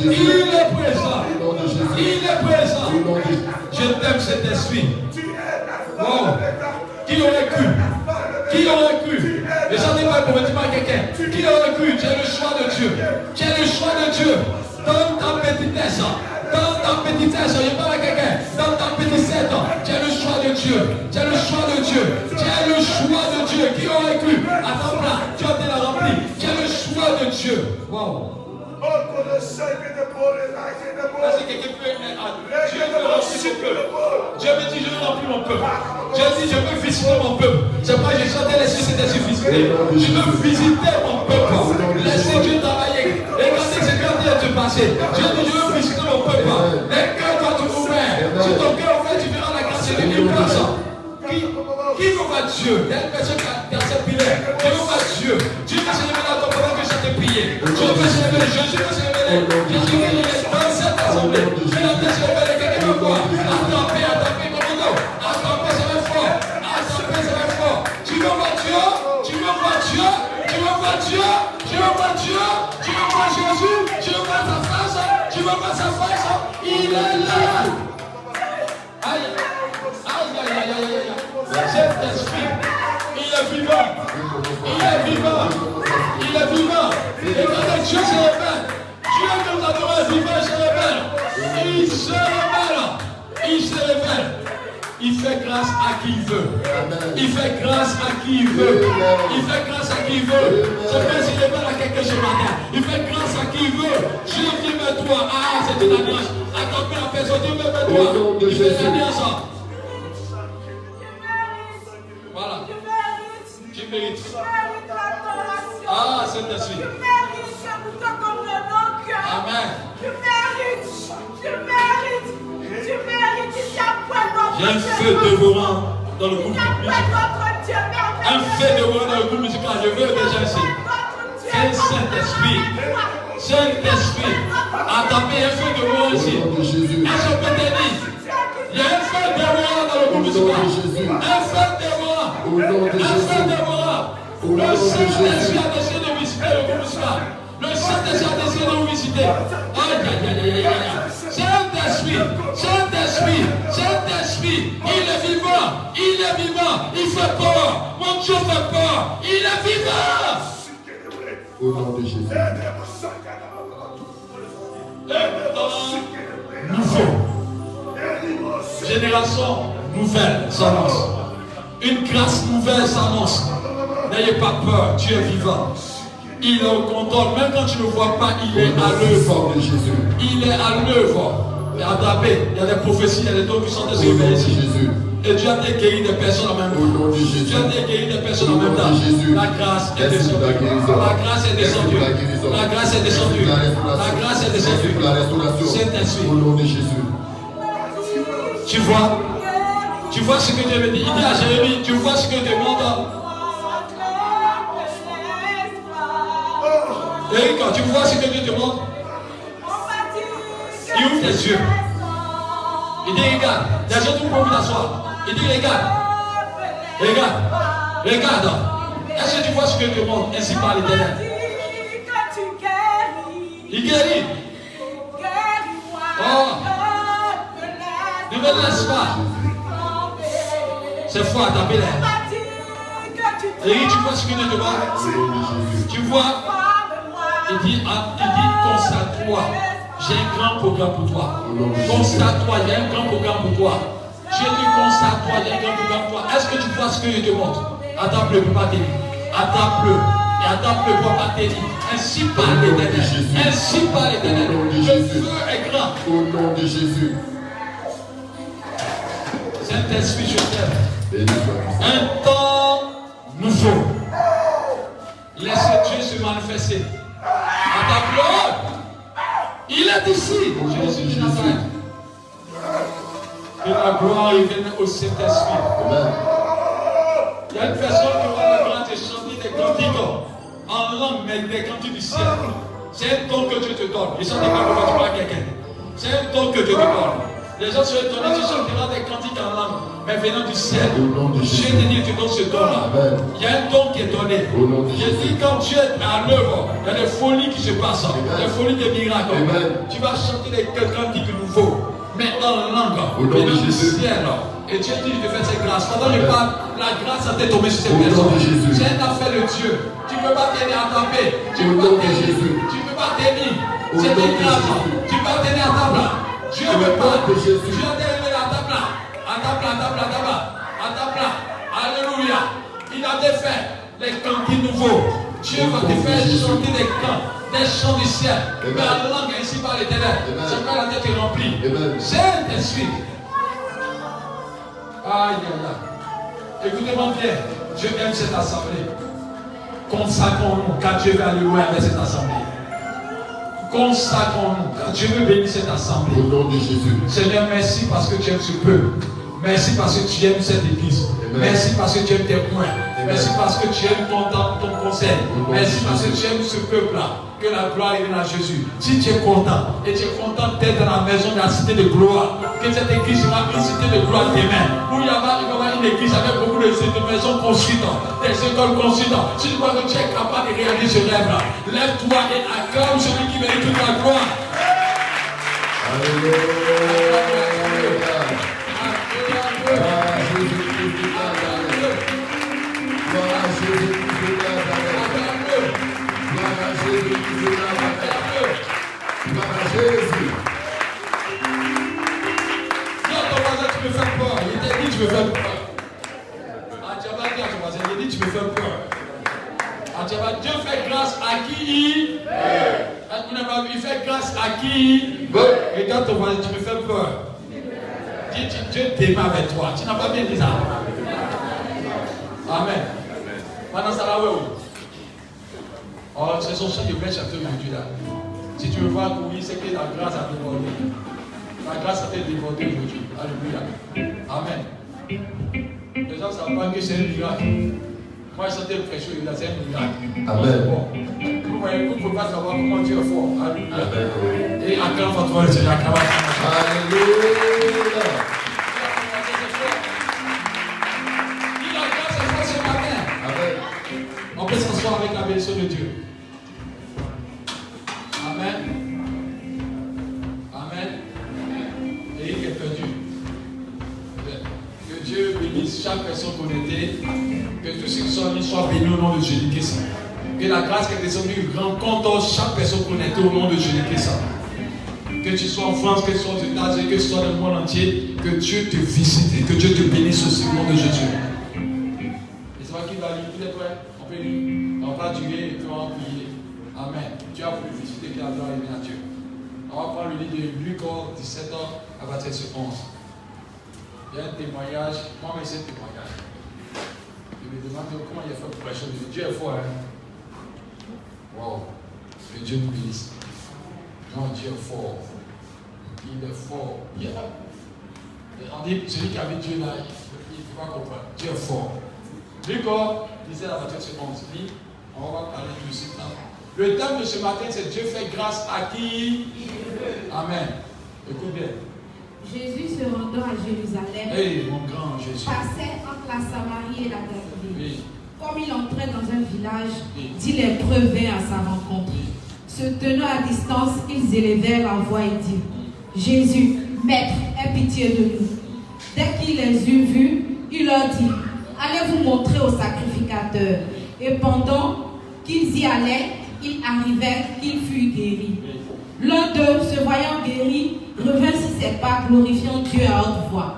Il est présent. Il est présent. Je t'aime cet esprit. Wow. Qui aurait cru? Qui aurait cru? Et ça n'est pas complètement quelqu'un. Qui aurait cru? Tu es le choix de Dieu. Tu es le choix de Dieu. Dans ta petitesse. Dans ta petitesse. Je parle à quelqu'un. Dans ta petitesse. Tu es le choix de Dieu. Tu es le choix de Dieu. Tu es le choix de Dieu. Qui aurait cru? Attends là. Tu as été rempli. Tu es le choix de Dieu. Wow. Est-ce que quelqu'un peut Dieu veut remplir son peuple. Dieu me dit, je veux remplir mon peuple. Dieu dit, je veux visiter mon peuple. C'est pas j'ai chanté les cieux, c'était visiter. Je veux visiter mon peuple. Laissez Dieu travailler. Regardez ce qui est en train de se passer. Dieu dit, je veux visiter mon peuple. Les cœurs doivent être ouverts. Si ton cœur est ouvert, tu verras la grâce de Dieu. Qui veut voir Dieu? Il y a une personne qui a cette prière. Je veux voir Dieu. Dieu va se révéler à toi pendant que je t'ai prié. Dieu va se révéler. Jésus va se révéler. Jésus va se révéler dans cette assemblée. Je vais se révéler. Quelqu'un va voir. Attends, mon attends, ça va être fort. Attends, ça va être fort. Tu veux voir Dieu? Tu veux voir Dieu? Tu veux voir Dieu? Tu veux voir Dieu? Tu veux voir Jésus? Tu veux voir sa face? Tu veux voir sa face? Il est là. Aïe. Saint-Esprit, il est vivant. Il est vivant. Il est vivant. Et quand Dieu se révèle, Dieu que nous adorons est vivant, il se révèle. Il se révèle. Il se révèle. Il fait grâce à qui il veut. Il fait grâce à qui il veut. Il fait grâce à qui il veut. C'est pas s'il révèle à quelqu'un ce matin. Il fait grâce à qui il veut. Dieu vient vers toi. Ah, c'est une alliance. Accomplis la personne. Dieu vient vers toi. Il fait une alliance. Voilà. Tu mérites. Ah, Saint-Esprit. Amen. Il y a un feu dévorant dans le groupe musical. Un feu dévorant dans le groupe musical. Je veux déjà ici. C'est Saint-Esprit. Saint-Esprit. Attendez, un feu dévorant ici. Est-ce qu'on peut te dire? Il y a un feu dévorant dans le groupe musical. Un feu dévorant. Un feu dévorant. Le Saint-Esprit a décidé de visiter le groupe musical. Le Saint-Esprit a décidé de vous visiter. Aïe. Saint-Esprit, Saint-Esprit, Saint-Esprit, il est vivant, il est vivant, il fait peur, mon Dieu fait peur, il est vivant. Au nom de Jésus. Nouveau. Génération nouvelle s'annonce. Une grâce nouvelle s'annonce. N'ayez pas peur, Dieu est vivant. Il est au contrôle. Même quand tu ne le vois pas, il est à l'œuvre. de Jésus. Il est à l'œuvre. Il est attrapé. Il y a des prophéties, il y a des dons qui sont des révélés ici. Et Dieu a guéri des personnes en même temps. Dieu a guéri des personnes en même temps. La grâce est descendue. La grâce est descendue. La grâce est descendue. La grâce est descendue. Saint-Esprit. Au nom de Jésus. Tu vois ce que Dieu me dit. Il dit à Jérémie, tu vois ce que Dieu demande. Et quand tu vois ce que Dieu te montre, il ouvre tes yeux. Il dit regarde, il y a gens qui peuvent t'asseoir. Il dit regarde, regarde. Est-ce que tu vois ce que Dieu te montre? Ainsi par l'Éternel. Il guérit. Oh, ne me laisse pas. C'est fort à taper là. Et tu vois ce que Dieu te montre? Tu vois? Il dit, constate-toi, j'ai un grand programme pour toi. Constate-toi, il y a un grand programme pour toi. Dieu dit, constate-toi, il y a un grand programme pour toi. Est-ce que tu vois ce que je te montre? Attends-le pour pas t'aider. Attends-le. Et attends-le pour pas t'aider. Ainsi par l'Éternel. Ainsi par l'Éternel. Le feu est grand. Au nom de Jésus. Saint-Esprit, je t'aime. Un temps nouveau. Laisse Dieu se manifester. À ta gloire, il est ici. Jésus de Nazareth. Que la gloire revienne au Saint-Esprit. Il y a une personne qui va le grand et chanter des cantiques en langue, mais des cantiques du ciel. C'est un don que Dieu te donne. Je ne sais pas comment tu parles à quelqu'un. C'est un don que Dieu te donne. Les gens sont étonnés, tu chanteras des cantiques en langue, mais venant du ciel. Dieu te dit, tu donnes ce don-là. Il y a un don qui est donné. Je dis, quand Dieu est à l'œuvre, il y a des folies qui se passent, des folies de miracles. Tu vas chanter des cantiques nouveaux, mais en langue, venant du ciel. Et Dieu dit, je te fais cette grâce. Pendant que je parle, la grâce a été tombée sur cette personne. C'est une affaire de Dieu. Tu ne peux pas t'aider à taper. Tu ne peux pas t'aider. Tu ne peux pas t'aider. C'est une grâce. Tu ne peux pas t'aider à table. Dieu ne veut pas. Dieu a délevé à ta place. À ta place, à ta place, à ta place. Alléluia. Il a défait les cantiques nouveaux. Dieu va te faire chanter des chants du ciel. Mais la langue ainsi par l'Éternel. C'est pas la tête est remplie. Saint-Esprit. Aïe, aïe, aïe. Écoutez-moi bien. Dieu aime cette assemblée. Consacrons-nous car Dieu va aller loin avec cette assemblée. Consacrons-nous, car Dieu veut bénir cette assemblée. Au nom de Jésus. Seigneur, merci parce que tu aimes ce peuple. Merci parce que tu aimes cette église. Amen. Merci parce que tu aimes tes points. Merci parce que tu aimes ton conseil. Merci parce que tu aimes ce peuple-là. Que la gloire revienne à Jésus. Si tu es content, et tu es content d'être dans la maison de la cité de gloire, que cette église sera une cité de gloire demain. Où il y aura une église avec beaucoup de maisons construites, des écoles construites. Si tu crois que tu es capable de réaliser ce rêve-là, lève-toi et acclame celui qui mérite toute la gloire. Alléluia. Tu me fais peur. Il t'a dit tu me fais peur. Ah, tu vas pas dire à ton voisin, il dit tu me fais peur. Ah, tu vas Dieu fait grâce à qui il fait grâce à qui regarde ton voisin, tu me fais peur. Dis Dieu t'aime avec toi. Tu n'as pas bien dit ça. Amen. Maintenant ça va où? Oh, c'est son chant de bel chanteur aujourd'hui là. Si tu veux voir courir, c'est que la grâce a débordé. La grâce a été débordée aujourd'hui. Alléluia. Amen. Les gens ne savent pas que c'est un miracle. Moi, je sentais le prêcheur, il a c'est un miracle. Amen. Bon. Vous voyez, vous ne pouvez pas savoir comment Dieu est fort. Alléluia. Et acclame votre toi le Seigneur. Alléluia. Dis la grâce est forte ce matin. Amen. On peut s'asseoir avec la bénédiction de Dieu. Amen. Amen. Et il est perdu. Que Dieu bénisse chaque personne connectée. Que tous ceux qui sont venus soient bénis au nom de Jésus-Christ. Que la grâce qui est descendue rencontre chaque personne connectée au nom de Jésus-Christ. Que tu sois en France, que tu sois aux États-Unis, que tu sois dans le monde entier. Que Dieu te visite et que Dieu te bénisse aussi au nom de Jésus. Et c'est moi qui va lire. Vous êtes prêts? On peut lire. On va durer et puis on va prier. tu as voulu visiter qui a arrivé à Dieu. On va prendre le livre de Luc 17 à partir de 11. Il y a un témoignage, moi mais c'est un témoignage. Je me demande comment il a fait pour prêcher. Dieu est fort, hein? Wow, que Dieu nous bénisse. Non, Dieu est fort. Il est fort. On dit, celui qui avait Dieu là, il ne peut pas comprendre. Dieu est fort. Luc 17 à partir de 11. On va parler du site. Le thème de ce matin, c'est Dieu fait grâce à qui? Amen. Écoute bien. Jésus se rendant à Jérusalem, Hey, mon grand Jésus. passait entre la Samarie et la Galilée. Oui. Comme il entrait dans un village, Oui. 10 lépreux vinrent à sa rencontre. Se tenant à distance, ils élevèrent la voix et dirent: Jésus, Maître, aie pitié de nous. Dès qu'il les eut vus, il leur dit: Allez vous montrer au sacrificateur. Et pendant qu'ils y allaient, il arrivait qu'il fut guéri. L'un d'eux, se voyant guéri, revint sur ses pas, glorifiant Dieu à haute voix.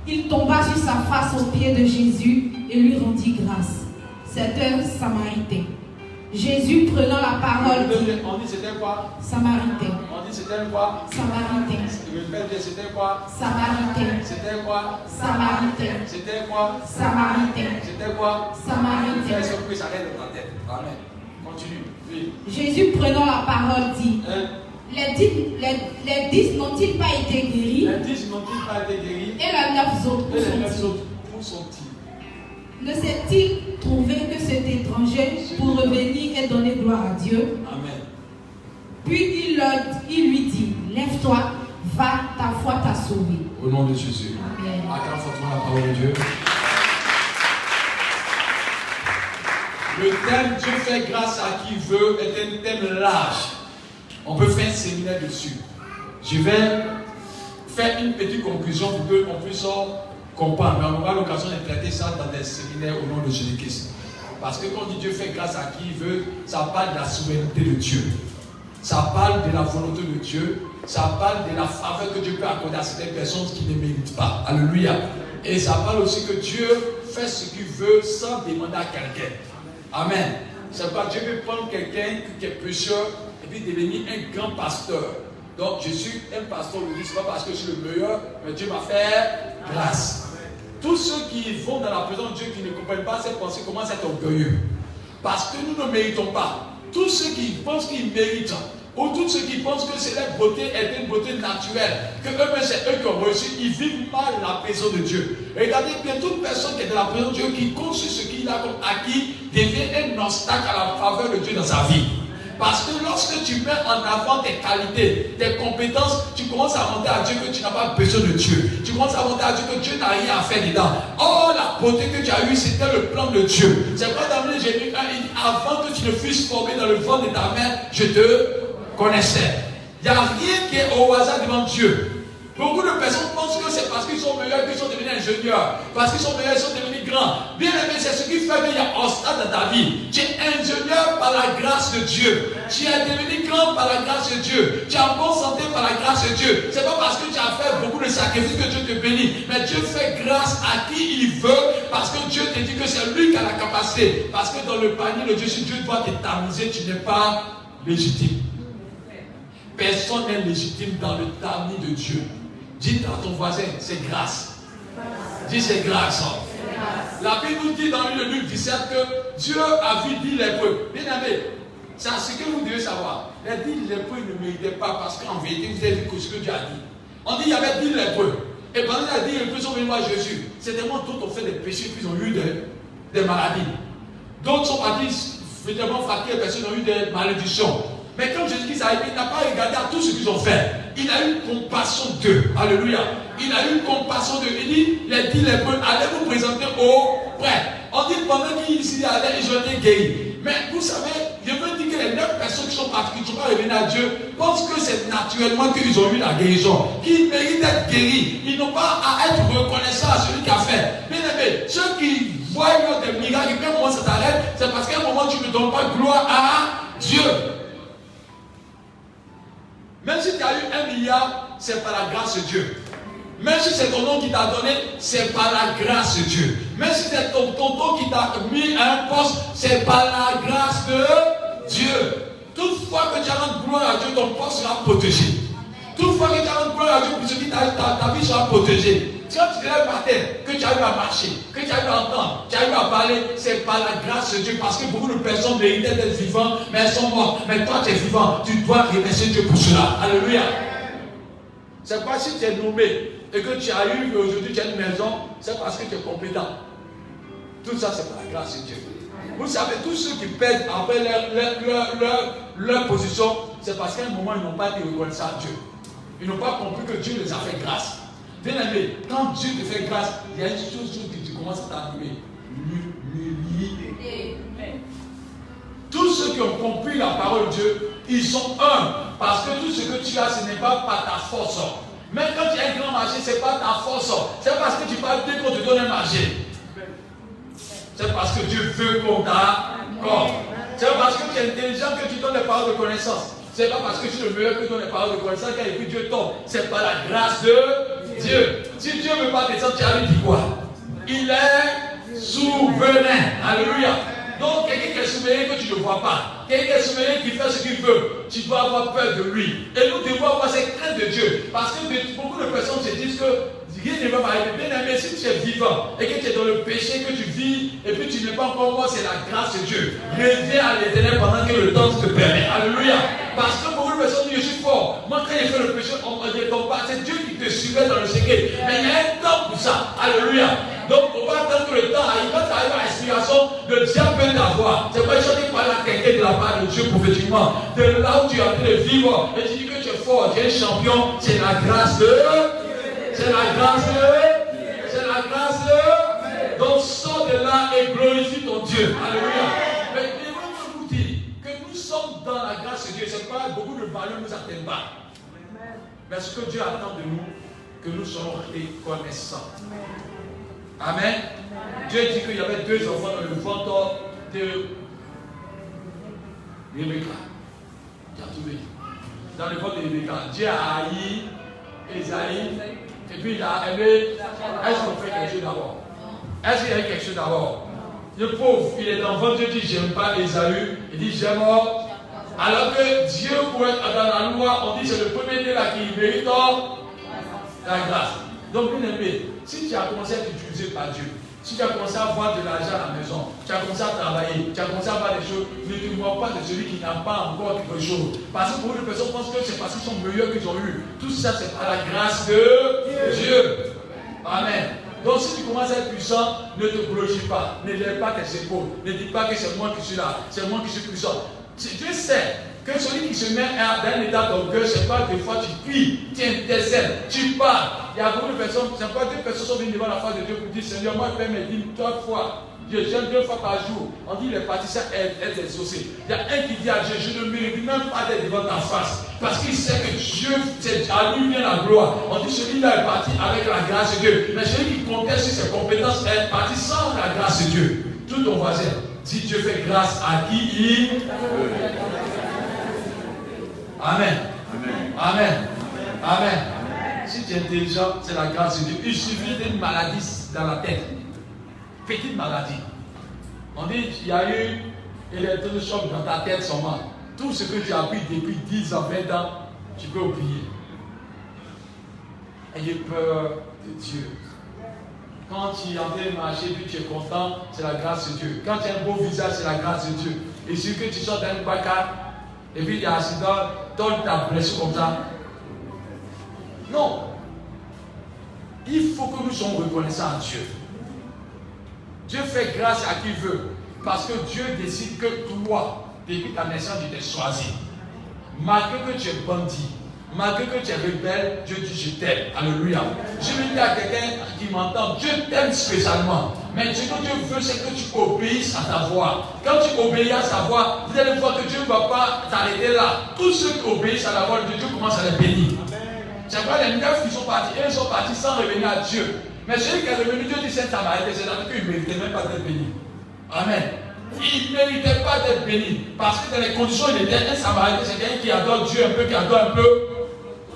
Il tomba sur sa face aux pieds de Jésus et lui rendit grâce. C'était un Samaritain. Jésus, prenant la parole, dit: On dit c'était quoi? Samaritain, On dit c'était quoi? Samaritain, C'était quoi? Samaritain, C'était quoi? Samaritain, C'était quoi? Samaritain, C'était quoi? Samaritain. Fais surprise, ça reste dans ta tête. Amen. Continue. Oui. Jésus, prenant la parole, dit: Hein? les 10 n'ont-ils pas été guéris? Les 10 n'ont-ils pas été guéris? Et les 9 autres, où Et les 9 sont-ils? autres, où sont-ils? Ne s'est-il trouvé que cet étranger pour revenir et donner gloire à Dieu? Amen. Puis il lui dit: Lève-toi, va, ta foi t'a sauvé. Au nom de Jésus. Amen. Acclame fortement la parole de Dieu. Le thème Dieu fait grâce à qui veut est un thème large. On peut faire un séminaire dessus. Je vais faire une petite conclusion pour qu'on puisse comprendre. Mais on aura l'occasion de traiter ça dans des séminaires au nom de Jésus-Christ. Parce que quand on dit Dieu fait grâce à qui il veut, ça parle de la souveraineté de Dieu. Ça parle de la volonté de Dieu. Ça parle de la faveur que Dieu peut accorder à certaines personnes qui ne méritent pas. Alléluia. Et ça parle aussi que Dieu fait ce qu'il veut sans demander à quelqu'un. Amen. C'est pourquoi Dieu peut prendre quelqu'un qui est pécheur et puis devenir un grand pasteur. Donc je suis un pasteur, je ne dis pas parce que je suis le meilleur, mais Dieu m'a fait grâce. Tous ceux qui vont dans la présence de Dieu, qui ne comprennent pas cette pensée, commencent à être orgueilleux. Parce que nous ne méritons pas. Tous ceux qui pensent qu'ils méritent, ou tous ceux qui pensent que c'est leur beauté est une beauté naturelle, que eux-mêmes c'est eux qui ont reçu, ils vivent mal la présence de Dieu. Regardez bien, toute personne qui est dans la présence de Dieu, qui compte sur ce qu'il a comme acquis, devient un obstacle à la faveur de Dieu dans sa vie. Parce que lorsque tu mets en avant tes qualités, tes compétences, tu commences à montrer à Dieu que tu n'as pas besoin de Dieu. Tu commences à montrer à Dieu que Dieu n'a rien à faire dedans. Oh, la beauté que tu as eue, c'était le plan de Dieu. C'est pas dans le Jérémie 1, il dit, avant que tu ne fusses formé dans le ventre de ta mère, je te connaissais. Il n'y a rien qui est au hasard devant Dieu. Beaucoup de personnes pensent que c'est parce qu'ils sont meilleurs qu'ils sont devenus ingénieurs. Parce qu'ils sont meilleurs, ils sont devenus grands. Bien aimé, c'est ce qui fait qu'il y a un stade dans ta vie. Tu es ingénieur par la grâce de Dieu. Tu es devenu grand par la grâce de Dieu. Tu es en bonne santé par la grâce de Dieu. Ce n'est pas parce que tu as fait beaucoup de sacrifices que Dieu te bénit. Mais Dieu fait grâce à qui il veut. Parce que Dieu te dit que c'est lui qui a la capacité. Parce que dans le panier de Dieu, si Dieu doit te tamiser, tu n'es pas légitime. Personne n'est légitime dans le tamis de Dieu. Dites à ton voisin, c'est grâce. Dis c'est grâce. La Bible nous dit dans le Luc 17 que Dieu a vu 10 lépreux. Bien aimé, c'est ce que vous devez savoir. Les 10 lépreux ne méritaient pas parce qu'en vérité, vous avez vu ce que Dieu a dit. On dit qu'il y avait 10 lépreux. Et pendant les 10 lépreux sont venus voir Jésus. C'est tellement d'autres ont fait des péchés puis ils ont eu des maladies. D'autres sont partis vraiment fatigués, les personnes ont eu des malédictions. Mais quand Jésus-Christ est arrivé, il n'a pas regardé à tout ce qu'ils ont fait. Il a eu compassion d'eux. Alléluia. Il a eu compassion d'eux. Il dit, les 10 lépreux, allez vous présenter au prêtre. On dit pendant qu'ils y allaient, ils ont été guéris. Mais vous savez, je veux dire que les 9 personnes qui sont parties, qui ne sont pas revenues à Dieu, pensent que c'est naturellement qu'ils ont eu la guérison. Qu'ils méritent d'être guéris. Ils n'ont pas à être reconnaissants à celui qui a fait. Bien aimé, ceux qui voient des miracles, et qu'à un moment ça t'arrête, c'est parce qu'à un moment tu ne donnes pas gloire à Dieu. Même si tu as eu 1 milliard, c'est par la grâce de Dieu. Même si c'est ton nom qui t'a donné, c'est par la grâce de Dieu. Même si c'est ton tonton qui t'a mis à un poste, c'est par la grâce de Dieu. Toutefois que tu rends gloire à Dieu, ton corps sera protégé. Toutefois que tu rends gloire à Dieu, pour ce qui ta vie sera protégée. Quand tu te lèves par terre, que tu arrives à marcher, que tu arrives à entendre, tu arrives à parler, c'est par la grâce de Dieu. Parce que beaucoup de personnes méritaient d'être vivants, mais elles sont mortes. Mais toi, tu es vivant, tu dois remercier Dieu pour cela. Alléluia. C'est pas si tu es nommé et que tu as eu aujourd'hui tu as une maison, c'est parce que tu es compétent. Tout ça, c'est par la grâce de Dieu. Vous savez, tous ceux qui perdent après leur position, c'est parce qu'à un moment, ils n'ont pas été reconnaissants à Dieu. Ils n'ont pas compris que Dieu les a fait grâce. Bien aimé, quand Dieu te fait grâce, il y a une chose que tu commences à t'animer. L'humilité. Tous ceux qui ont compris la parole de Dieu, ils sont humbles. Parce que tout ce que tu as, ce n'est pas par ta force. Même quand tu as un grand marché, ce n'est pas ta force. C'est parce que tu parles Dieu qu'on te donne un marché. C'est parce que Dieu veut qu'on t'accorde. C'est parce que tu es intelligent que tu donnes les paroles de connaissance. C'est pas parce que je suis le meilleur que tu donnes les paroles de connaissance quand puis Dieu tombe. C'est par la grâce de Dieu. Si Dieu ne veut pas descendre, tu as lui dit quoi? Il est souverain. Alléluia. Donc, quelqu'un qui est souverain que tu ne vois pas, quelqu'un qui est souverain qui fait ce qu'il veut, tu dois avoir peur de lui. Et nous devons avoir cette crainte de Dieu. Parce que beaucoup de personnes se disent que rien ne va m'arriver. Bien aimé, si tu es vivant et que tu es dans le péché, que tu vis, et puis tu n'es pas encore mort, c'est la grâce de Dieu. Reviens à l'Éternel pendant que le temps te permet. Alléluia. Parce que beaucoup de personnes disent, je suis fort. Moi, quand j'ai fait le péché, on ne tombe pas. C'est Dieu qui te suivait dans le secret. Mais il y a un temps pour ça. Alléluia. Donc, on va attendre que le temps arrive. Quand tu arrives à l'expiration, le diable peut t'avoir. C'est pas que tu parles à quelqu'un de la part de Dieu prophétiquement. De là où tu es en train de vivre, et tu dis que tu es fort, tu es champion, c'est la grâce de. C'est la grâce de. C'est la grâce de. Donc, sors de là et glorifie ton Dieu. Alléluia. Mais il faut vous dire que nous sommes dans la grâce de Dieu. C'est pas beaucoup de valeurs ne nous atteignent pas. Mais ce que Dieu attend de nous, que nous soyons reconnaissants. Amen. Dieu dit qu'il y avait deux enfants dans le ventre de Rebecca. Tu as trouvé. Dans le ventre de Rebecca, Dieu a haï Esaïe. Et puis il a aimé. Est-ce qu'on fait quelque chose d'abord? Est-ce qu'il y a quelque chose d'abord? Le pauvre, il est enfant, Dieu dit j'aime pas Esaü. Il dit j'aime. Alors que Dieu, pour être dans la loi, on dit c'est le premier né là qui mérite la grâce. Donc, bien aimé, si tu as commencé à être utilisé par Dieu, si tu as commencé à avoir de l'argent à la maison, tu as commencé à travailler, tu as commencé à avoir des choses, ne te moques pas de celui qui n'a pas encore quelque chose. Parce que beaucoup de personnes pensent que c'est parce qu'ils sont meilleurs qu'ils ont eu. Tout ça, c'est par la grâce de Dieu. Amen. Donc, si tu commences à être puissant, ne te glorifie pas. Ne lève pas tes épaules. Ne dis pas que c'est moi qui suis là, c'est moi qui suis puissant. Dieu sait que celui qui se met dans un état d'orgueil, c'est pas des fois tu cries, tu intercèdes, tu parles. Il y a beaucoup de personnes, c'est pas deux personnes sont venues devant la face de Dieu pour dire Seigneur, moi je fais mes dîmes 3 fois. Dieu, j'aime 2 fois par jour. On dit les participants est exaucé. Il y a un qui dit à Dieu, je ne mérite même pas d'être devant ta face. Parce qu'il sait que Dieu, à lui vient la gloire. On dit celui-là est parti avec la grâce de Dieu. Mais celui qui comptait sur ses compétences est parti sans la grâce de Dieu. Tout ton voisin, dit Dieu fait grâce à qui il veut. Amen. Amen. Amen. Amen. Si tu es intelligent, c'est la grâce de Dieu. Il suffit d'une maladie dans la tête. Petite maladie. On dit qu'il y a eu électrochoc dans ta tête seulement. Tout ce que tu as appris depuis 10 ans, 20 ans, tu peux oublier. Ayez peur de Dieu. Quand tu es en train de marcher, puis tu es content, c'est la grâce de Dieu. Quand tu as un beau visage, c'est la grâce de Dieu. Et si que tu sors d'un bacard, et puis il y a un accident, donne ta blessure comme ça. Non. Il faut que nous soyons reconnaissants à Dieu. Dieu fait grâce à qui veut. Parce que Dieu décide que toi, depuis ta naissance, tu t'es choisi. Malgré que tu es bandit, malgré que tu es rebelle, Dieu dit je t'aime. Alléluia. Je vais dire à quelqu'un qui m'entend, Dieu t'aime spécialement. Mais ce que Dieu veut, c'est que tu obéisses à ta voix. Quand tu obéis à sa voix, vous allez voir que Dieu ne va pas t'arrêter là. Tous ceux qui obéissent à la voix de Dieu commencent à les bénir. C'est pas les 9 qui sont partis, ils sont partis sans revenir à Dieu. Mais celui qui est revenu, Dieu dit ça m'a arrêté, c'est-à-dire qu'il ne méritait même pas d'être béni. Amen. Il ne méritait pas d'être béni. Parce que dans les conditions, il était un Samaritain, c'est quelqu'un qui adore Dieu un peu, qui adore un peu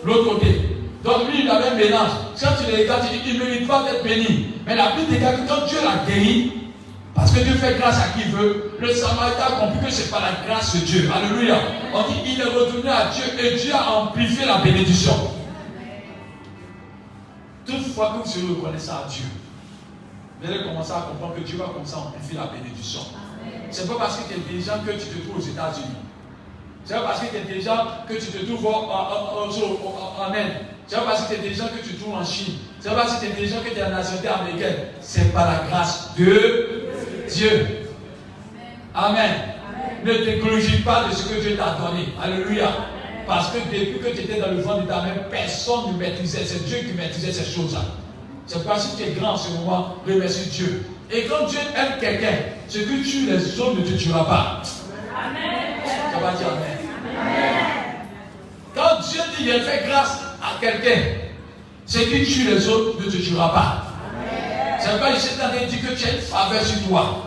l'autre côté. Donc lui, il avait un mélange. Quand tu les regardes, tu dis qu'il ne mérite pas d'être béni. Mais la Bible dit que quand Dieu l'a guéri, Parce que Dieu fait grâce à qui il veut. Le Samaritain a compris que c'est par la grâce de Dieu. Alléluia. On dit il est retourné à Dieu et Dieu a amplifié la bénédiction. Toutefois que vous serez reconnaissant à Dieu, vous allez commencer à comprendre que Dieu va commencer à amplifier la bénédiction. C'est pas parce que tu es intelligent que tu te trouves aux États-Unis. C'est pas parce que tu es intelligent que tu te trouves en Inde. C'est pas parce que tu es intelligent que tu te trouves en Chine. C'est pas parce que tu es intelligent que tu es en nationalité américaine. C'est par la grâce de Dieu. Amen. Ne te glorifie pas de ce que Dieu t'a donné. Alléluia. Parce que depuis que tu étais dans le ventre de ta mère, personne ne maîtrisait. C'est Dieu qui maîtrisait ces choses-là. C'est parce que tu es grand en ce moment, remercie Dieu. Et quand Dieu aime quelqu'un, ce que tu les autres ne te tuera pas. Amen. Ça va dire Amen. Amen. Quand Dieu dit il fait grâce à quelqu'un, ce qui tue les autres ne te tuera pas. C'est pas ici que dit que tu as une faveur sur toi.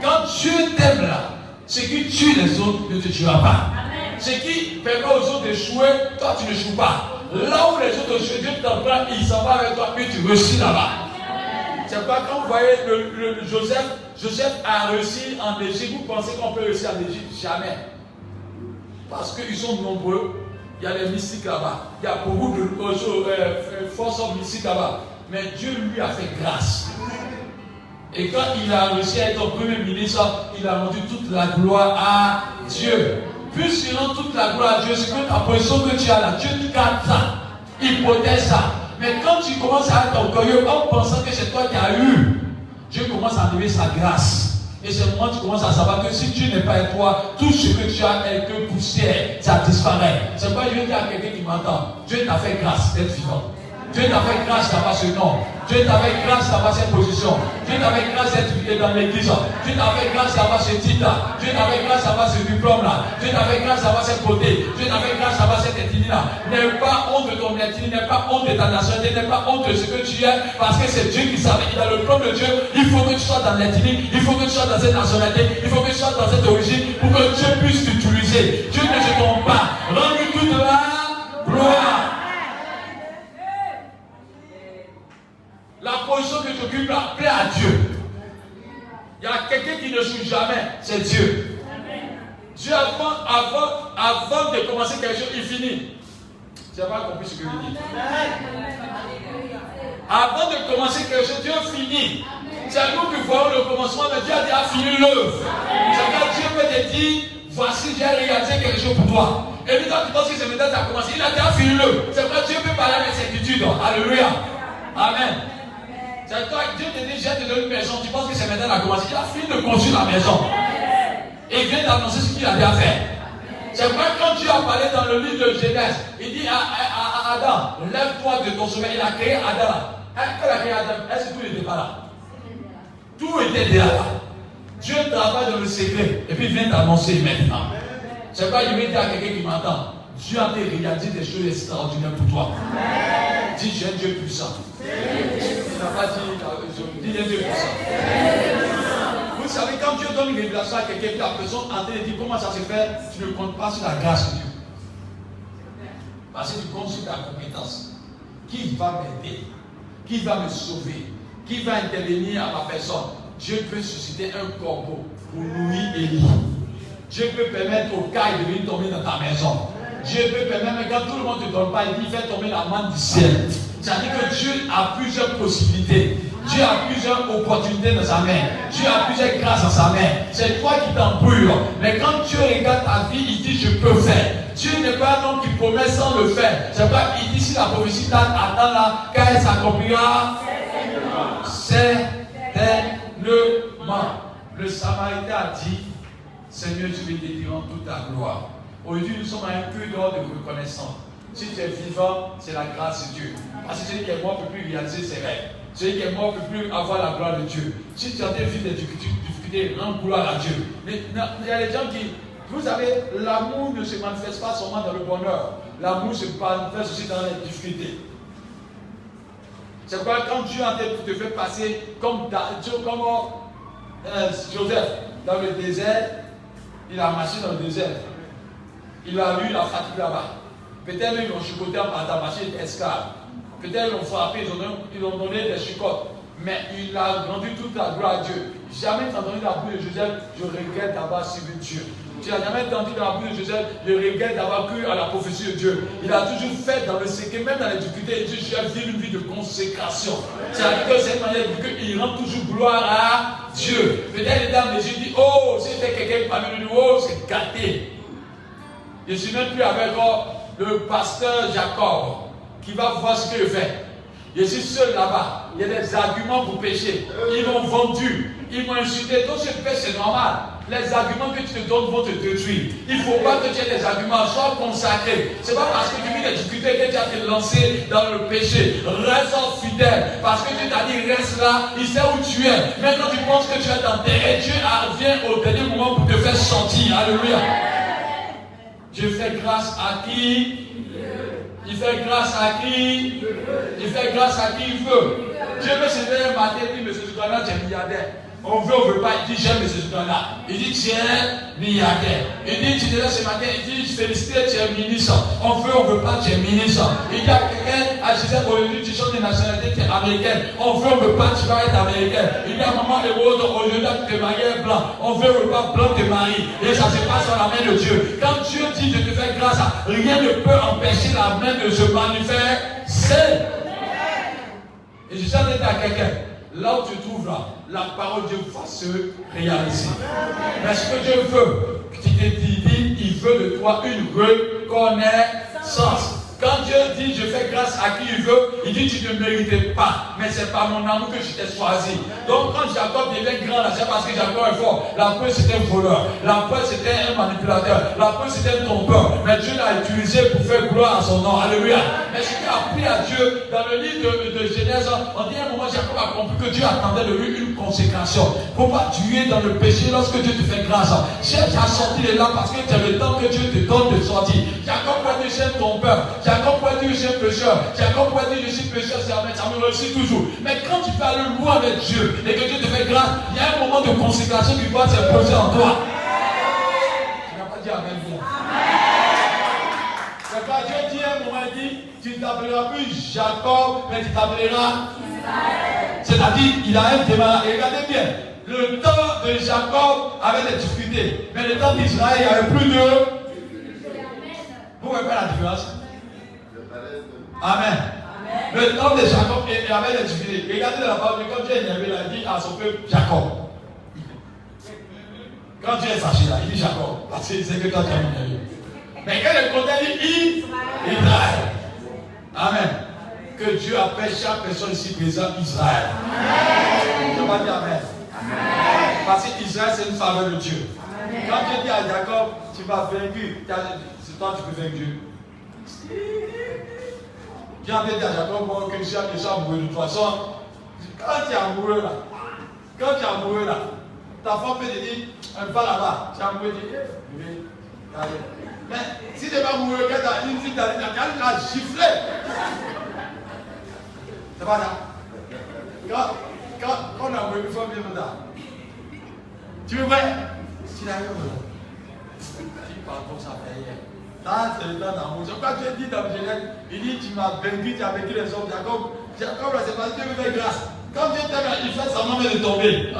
Quand Dieu t'aime là, ce qui tue les autres ne te tuera pas. Ce qui permet aux autres d'échouer, toi tu n'échoues pas. Là où les autres échouent, Dieu t'emprunte, il s'en va avec toi, puis tu réussis là-bas. C'est pas quand vous voyez Joseph a réussi en Égypte, vous pensez qu'on peut réussir en Égypte? Jamais. Parce qu'ils sont nombreux, il y a les mystiques là-bas, il y a beaucoup de forces mystiques là-bas. Mais Dieu lui a fait grâce. Et quand il a réussi à être premier ministre, il a rendu toute la gloire à Dieu. Puisqu'il rend toute la gloire à Dieu, c'est que la position que tu as là, Dieu te garde ça. Il protège ça. Mais quand tu commences à être orgueilleux en pensant que c'est toi qui as eu, Dieu commence à enlever sa grâce. Et c'est le moment où tu commences à savoir que si Dieu n'est pas avec toi, tout ce que tu as est que poussière, ça disparaît. C'est pourquoi je veux dire à quelqu'un qui m'entend, Dieu t'a fait grâce d'être vivant. Dieu t'a fait grâce d'avoir ce nom. Dieu t'a fait grâce d'avoir cette position. Dieu t'a fait grâce d'être dans l'église. Dieu t'a fait grâce d'avoir ce titre-là. Dieu t'a fait grâce d'avoir ce diplôme-là. Dieu t'a fait grâce d'avoir cette beauté. Dieu t'a fait grâce d'avoir cette ethnie-là. N'aie pas honte de ton ethnie, n'aie pas honte de ta nationalité, n'aie pas honte de ce que tu es, parce que c'est Dieu qui savait. Il a le plan de Dieu. Il faut que tu sois dans l'ethnie, il faut que tu sois dans cette nationalité, il faut que tu sois dans cette origine pour que Dieu puisse t'utiliser. Dieu ne se trompe pas. Rends-lui toute la gloire. La position que tu occupes là, plaît à Dieu. Il y a quelqu'un qui ne joue jamais, c'est Dieu. Dieu, avant de commencer quelque chose, il finit. Tu n'as pas compris ce que je dis. Avant de commencer quelque chose, Dieu finit. C'est nous qui voyons le commencement, mais Dieu a déjà fini l'œuvre. C'est quand Dieu peut te dire, voici, j'ai réalisé quelque chose pour toi. Et puis quand tu penses que c'est maintenant que ça a commencé, il a déjà fini l'œuvre. C'est vrai, Dieu peut parler avec certitude. Alléluia. Amen. C'est toi, Dieu te dit, j'ai te donné une maison, tu penses que c'est maintenant qu'il a commencé. Il a fini de construire la maison. Et il vient d'annoncer ce qu'il a déjà fait. C'est vrai, quand Dieu a parlé dans le livre de Genèse, il dit à Adam, lève-toi de ton sommeil. Il a créé Adam. Quand il a créé Adam, est-ce que tout n'était pas là? Tout était déjà là. Dieu travaille dans le secret. Et puis il vient d'annoncer maintenant. C'est vrai, je vais dire à quelqu'un qui m'entend, Dieu a réalisé des choses extraordinaires pour toi. Dis, j'ai un Dieu puissant. Il n'a pas dit, dis, j'ai un Dieu puissant. Vous savez, quand Dieu donne une révélation à quelqu'un, puis la personne en train de dire comment ça se fait, tu ne comptes pas sur la grâce de Dieu. Parce que tu comptes sur ta compétence. Qui va m'aider? Qui va me sauver? Qui va intervenir à ma personne? Dieu peut susciter un corbeau pour nourrir Élie. Dieu peut permettre au caille de venir tomber dans ta maison. Dieu peut permettre, mais quand tout le monde ne te donne pas, il fait tomber la manne du ciel. C'est-à-dire que Dieu a plusieurs possibilités. Dieu a plusieurs opportunités dans sa main. Dieu a plusieurs grâces dans sa main. C'est toi qui t'embrouilles. Mais quand Dieu regarde ta vie, il dit, je peux faire. Dieu n'est pas un homme qui promet sans le faire. C'est pas qu'il dit, si la prophétie attend là, quand elle s'accomplira, certainement. Le Samaritain a dit, Seigneur, je vais te dire en toute ta gloire. Aujourd'hui, nous sommes à un peu d'ordre de reconnaissance. Si tu es vivant, c'est la grâce de Dieu. Parce que celui qui est mort ne peut plus réaliser ses rêves. Celui qui est mort ne peut plus avoir la gloire de Dieu. Si tu as des vies de difficultés, rends gloire à Dieu. Mais il y a des gens qui, vous savez, l'amour ne se manifeste pas seulement dans le bonheur. L'amour se manifeste aussi dans les difficultés. C'est pourquoi quand Dieu te fait passer comme Joseph dans le désert, il a marché dans le désert. Il a eu la fatigue là-bas. Peut-être ils l'ont chicoté en partant, parce qu'il était esclave. Peut-être ils l'ont frappé, ils ont donné des chicottes. mais il a rendu toute la gloire à Dieu. Jamais entendu dans la bouche de Joseph, je regrette d'avoir suivi Dieu. Tu n'as jamais entendu dans la bouche de Joseph, je regrette d'avoir cru à la prophétie de Dieu. Il a toujours fait dans le secret, même dans les difficultés, il dit, je vais vivre une vie de consécration. C'est-à-dire que cette manière, il rend toujours gloire à Dieu. Peut-être les dames de Dieu disent, oh, c'était quelqu'un parmi nous, oh, c'est gâté. Je ne suis même plus avec le pasteur Jacob qui va voir ce qu'il fait. Je suis seul là-bas. Il y a des arguments pour pécher. Ils m'ont vendu. Ils m'ont insulté. Donc, je pêche, c'est normal. Les arguments que tu te donnes vont te détruire. Il ne faut pas que tu aies des arguments. Sois consacré. Ce n'est pas parce que tu vis des difficultés que tu as te lancer dans le péché. Reste fidèle. Parce que Dieu t'a dit, reste là. Il sait où tu es. Même quand tu penses que tu es enterré, Dieu vient au dernier moment pour te faire sortir. Alléluia. Je fais grâce à qui? Il fait grâce à qui? Il fait grâce à qui il veut. Dieu peut se lever un matin et dire, monsieur Zoukana, tu es milliardaire. On veut, on ne veut pas. Il dit, j'aime monsieur Zoukana. Il dit, tu es milliardaire. Il dit, tu es là ce matin. Il dit, félicité, tu es ministre. On veut, on ne veut pas, tu es ministre. Il dit à quelqu'un, à Gisèle, aujourd'hui, tu changes de nationalité, tu es américaine. On veut, on ne veut pas, tu vas être américaine. Il dit à maman Héros, aujourd'hui, tu es marié blanc. On veut, on ne veut pas, blanc, tu es marié. Et ça se passe dans la main de Dieu. Quand Dieu dit, je te fais grâce, rien ne peut empêcher la main de se manifester. Et je sais d'être à quelqu'un. Là où tu trouves là, la parole de Dieu va se réaliser. Mais ce que Dieu veut, tu te dis, il veut de toi une reconnaissance. Quand Dieu dit, je fais grâce à qui il veut, il dit, tu ne méritais pas. Mais c'est par mon amour que je t'ai choisi. Donc quand Jacob devient grand, c'est parce que Jacob est fort. La preuve, c'était un voleur. La preuve, c'était un manipulateur. La preuve, c'était un trompeur. Mais Dieu l'a utilisé pour faire gloire à son nom. Alléluia. Mais ce qui a pris à Dieu, dans le livre de Genèse, on dit à un moment, Jacob a compris que Dieu attendait de lui une consécration. Pour pas tuer dans le péché lorsque Dieu te fait grâce. Cherche à sortir de là parce que c'est le temps que Dieu te donne de sortir. Jacob va dire, j'aime ton peur. Jacob pourrait dire, je suis pécheur. Jacob pourrait dire, je suis pécheur, ça me réussit toujours. Mais quand tu fais le loin avec Dieu et que Dieu te fait grâce, il y a un moment de consécration qui doit s'imposer en toi. Tu n'as pas dit Amen. C'est pas Dieu dit à un moment, il dit, tu ne t'appelleras plus Jacob, mais tu t'appelleras Israël. C'est-à-dire, il a un démarrage. Et regardez bien, le temps de Jacob avait des difficultés, mais le temps d'Israël, il n'y avait plus de. Vous voyez pas la différence? Amen. Le temps de Jacob avait des difficultés. Regardez dans la parole, quand Dieu avait dit à son peuple Jacob. Quand Dieu est fâché là, il dit Jacob. Parce qu'il sait que toi tu as énervé. Mais quand il continue, il dit Israël. Amen. Que Dieu appelle chaque personne ici présente Israël. Amen. Je vais dire Amen. Amen. Parce qu'Israël c'est une faveur de Dieu. Amen. Quand Dieu dit à Jacob, tu vas vaincu, c'est toi tu peux vaincre Dieu. Dieu avait dit à Jacob, bon, que je suis amoureux de toute façon. Quand tu es amoureux là, ta femme peut te dire, va là-bas, tu es amoureux, tu dis, mais si tu n'es pas amoureux, quand tu as une fille, tu as giflé. C'est pas ça. Quand on est amoureux, il faut bien me dire. Tu veux vrai? Tu n'as rien dit. Tu parles comme ça, là, c'est le temps d'amour. C'est pourquoi Dieu dit dans Genèse, il dit, tu m'as vaincu, tu as vaincu les hommes. Jacob, là, c'est parce que Dieu me fait grâce. Quand Dieu t'aime, il fait semblant de tomber.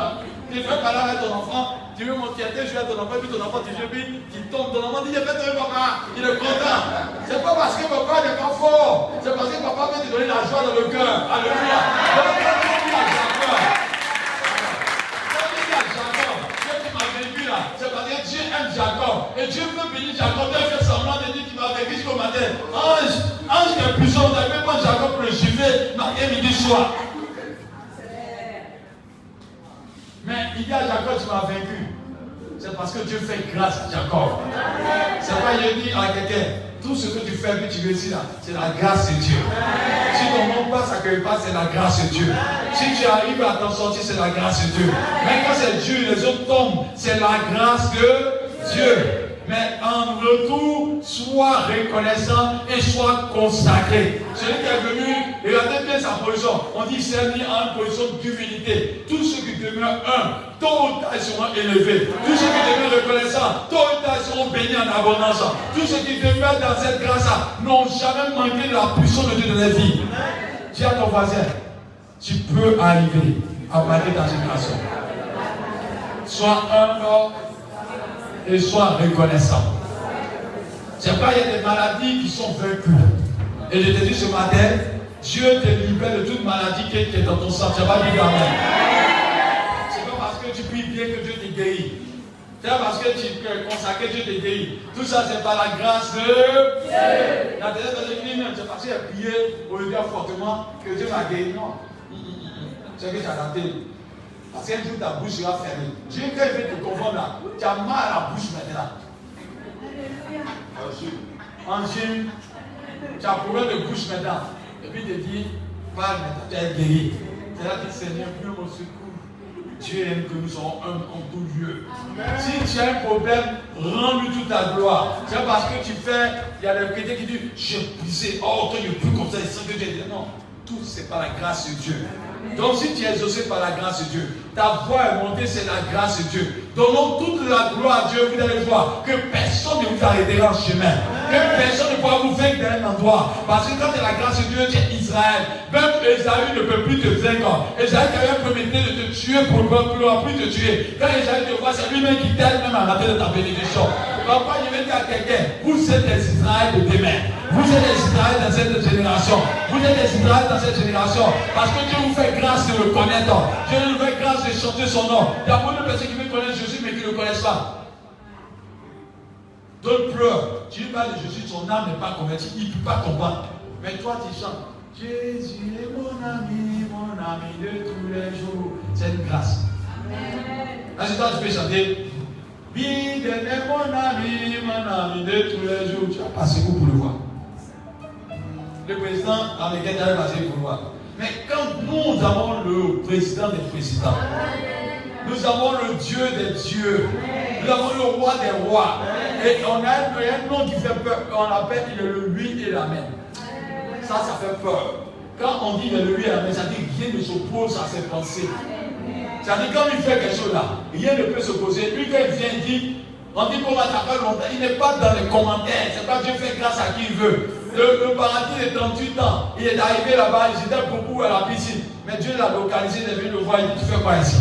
Tu fais parler avec ton enfant, tu veux monter, tu joues à ton enfant, puis ton enfant, tu joues, puis tu tombes. Ton enfant dit, j'ai fait tomber papa. Il est content. C'est pas parce que papa n'est pas fort. C'est parce que papa veut te donner la joie dans le cœur. Alléluia. Donc, quand Dieu dit à Jacob, c'est parce que Dieu aime Jacob. Et Dieu veut bénir Jacob. Dieu fait semblant de dire qu'il va vaincu jusqu'au matin. Ange qui est puissant, vous n'avez pas Jacob pour le gifler matin, midi, soir. Mais il dit à Jacob, tu m'as vaincu. C'est parce que Dieu fait grâce à Jacob. C'est pas il dit à quelqu'un, tout ce que tu fais, que tu réussis là, c'est la grâce de Dieu. Si ton nom passe à quelque part, c'est la grâce de Dieu. Si tu arrives à t'en sortir, c'est la grâce de Dieu. Mais quand c'est Dieu, les autres tombent, c'est la grâce de Dieu. Mais en retour, sois reconnaissant et sois consacré. Celui qui est venu, regardez bien sa position. On dit c'est mis en position d'humilité. Tous ceux qui demeurent tôt ou tard, ils seront élevés. Tous ceux qui demeurent reconnaissants, tôt ou tard, ils seront bénis en abondance. Tous ceux qui demeurent dans cette grâce n'ont jamais manqué de la puissance de Dieu dans la vie. Dis à ton voisin, tu peux arriver à marquer ta génération. Sois humble et sois reconnaissant. C'est pas, il y a des maladies qui sont vaincues. Et je te dis ce matin, Dieu te libère de toute maladie qui est dans ton sang. Tu n'as pas dit amen. C'est pas parce que tu pries bien que Dieu te guérit. C'est pas parce que tu consacres que Dieu te guérit. Tout ça, c'est par la grâce de Dieu. La dernière personne qui dit, c'est parce qu'il a prié au lieu fortement que Dieu m'a guéri. Non. C'est ce que tu as raté. Parce qu'un jour, ta bouche sera fermée. Dieu, quand il veut te confondre là, tu as mal à la bouche maintenant. Angine, tu as un problème de bouche maintenant. Et puis il te dit, parle maintenant, tu es guéri. C'est là que Seigneur, viens au secours. Dieu aime que nous soyons un en tout lieu. Si tu as un problème, rends-lui toute la gloire. C'est parce que tu fais, il y a des chrétiens qui disent, j'ai brisé, oh, toi, il n'est plus comme ça, il sent que Dieu est. Non, tout c'est par la grâce de Dieu. Donc si tu es exaucé par la grâce de Dieu, ta voix est montée, c'est la grâce de Dieu. Donnons toute la gloire à Dieu, vous allez voir que personne ne vous arrêtera en chemin. Que personne ne pourra vous vaincre d'un endroit. Parce que quand tu as la grâce de Dieu, tu es Israël. Même Esaü ne peut plus te vaincre. Esaü qui avait prometté de te tuer pour ne plus te tuer. Quand Esaü te voit, c'est lui-même qui t'aide même à rater de ta bénédiction. Papa, je vais dire à quelqu'un, vous êtes des Israël de demain. Vous êtes des Israël dans cette génération. Vous êtes des Israël dans cette génération. Parce que Dieu vous fait grâce de le connaître. Dieu vous fait grâce de chanter son nom. Il y a beaucoup de personnes qui veulent connaître Jésus mais qui ne le connaissent pas. D'autres pleurent. Tu parles de Jésus, son âme n'est pas convertie. Il ne peut pas comprendre. Mais toi, tu chantes. Jésus est mon ami de tous les jours. C'est une grâce. Là, c'est toi, tu peux chanter. Biden est mon ami de tous les jours. Tu as passé où pour le voir? Le président américain a passé pour le voir. Mais quand nous avons le président des présidents, nous avons le Dieu des dieux, nous avons le roi des rois, et on a un nom qui fait peur, on appelle le lui et l'amen. Ça fait peur. Quand on dit le lui et l'amen, ça dit que rien ne s'oppose à ses pensées. Ça dit quand il fait quelque chose là, rien ne peut s'opposer. Lui quand il vient, il dit, on dit comment ça fait longtemps, il n'est pas dans les commentaires, c'est pas Dieu fait grâce à qui il veut. Le paradis de 38 ans, il est arrivé là-bas, il était beaucoup à la piscine. Mais Dieu l'a localisé, il est venu le voir, il dit, tu fais quoi ici?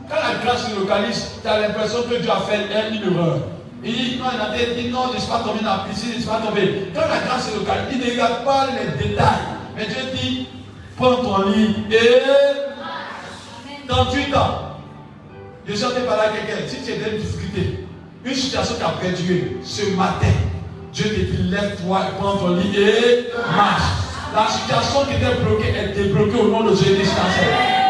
Quand la grâce se localise, tu as l'impression que Dieu a fait une erreur. Il dit, non, il dit, non, je ne suis pas tombé dans la piscine, je ne suis pas tombé. Quand la grâce se localise, il ne regarde pas les détails. Mais Dieu dit, prends ton lit et 38 ans. Je suis en train de parler à quelqu'un, si tu es dans une difficulté, une situation qui a perdu ce matin, Dieu te dit, lève-toi, prends ton lit et marche. La situation qui était bloquée est débloquée au nom de Jésus Christ.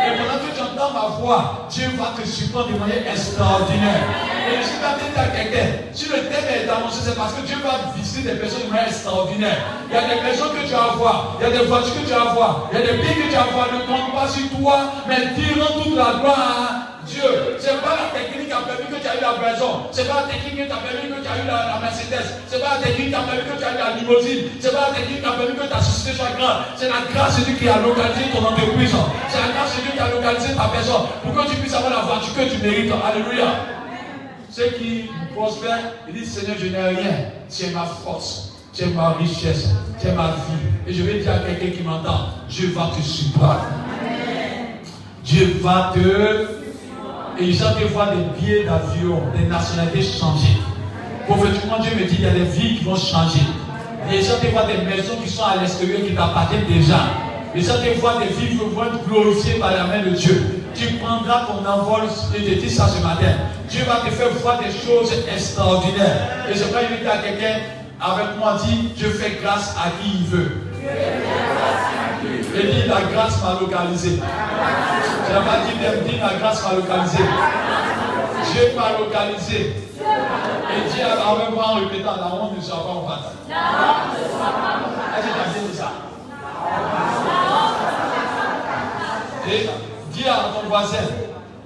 Et pendant que tu entends ma voix, Dieu va te surprendre de manière extraordinaire. Et je suis en train de dire à quelqu'un, si le thème est annoncé, c'est parce que Dieu va visiter des personnes de manière extraordinaire. Il y a des personnes que tu vas voir, il y a des voitures que tu vas voir, il y a des biens que tu vas voir, ne compte pas sur toi, mais diront toute la gloire à Dieu. Ce n'est pas la technique qui a permis que tu as eu la maison. Ce n'est pas la technique qui t'a permis que tu as eu la Mercedes. Ce n'est pas la technique qui a permis que tu as eu la limousine. Ce n'est pas la technique qui a permis que ta société soit grande. C'est la grâce de Dieu qui a localisé ton entreprise. C'est la grâce de Dieu qui a localisé ta personne. Pour que tu puisses avoir la voiture que tu mérites. Alléluia. Ceux qui prospèrent, ils disent, Seigneur, je n'ai rien. Tu es ma force. Tu es ma richesse. Tu es ma vie. Et je vais dire à quelqu'un qui m'entend, Dieu va te supporter. Dieu va te... Et ils ont des fois des billets d'avion, des nationalités changées. Prophétiquement, Dieu me dit qu'il y a des vies qui vont changer. Et ils ont des fois des maisons qui sont à l'extérieur qui t'appartiennent déjà. Ils ont des fois des vies qui vont être glorifiées par la main de Dieu. Tu prendras ton envol et te dis ça ce matin. Dieu va te faire voir des choses extraordinaires. Et je vais dire à quelqu'un avec moi, dit, je fais grâce à qui il veut. Et dit, la grâce m'a localisé. Je n'ai pas dit, la grâce m'a localisé. Dieu m'a localisé. Et Dieu avec moi en répétant, la honte ne sera pas en bas. Est-ce que tu as dit ça? Et dis à ton voisin,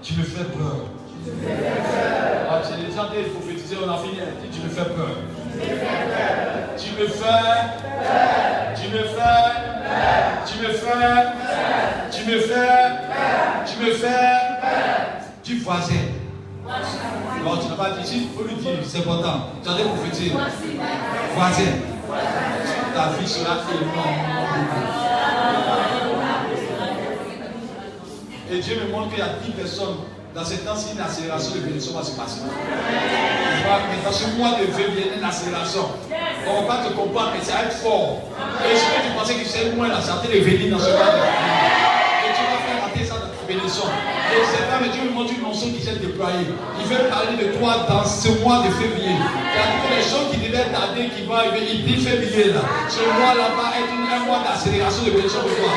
tu me fais peur. C'est les gens qui prophétiser, on a fini. Dis, tu me fais peur. Tu me fais peur. Tu me fais peur. Tu me fais peur. Tu me fais peur. Tu me fais peur. Tu voisin. Non, tu n'as pas dit, il faut lui dire, c'est important. Tu as des prophéties. Voisin. Ta vie sera énorme. Et Dieu me montre qu'il y a 10 personnes. Dans ces temps-ci, une accélération de bénédiction va se passer. Mais dans ce mois de février, il y a une accélération. On ne va pas te comprendre, mais ça va être fort. Et ce que tu pensais que c'est moins là, ça va te venir dans ce mois de février. Et tu vas faire rater ça dans ta bénédiction. Et c'est pas, mais Dieu me montre une notion qui s'est déployée. Il veut parler de toi dans ce mois de février. Il y a toutes les choses qui devaient tarder, qui vont arriver. Il dit février là. Ce mois-là va être un mois d'accélération de bénédiction pour toi.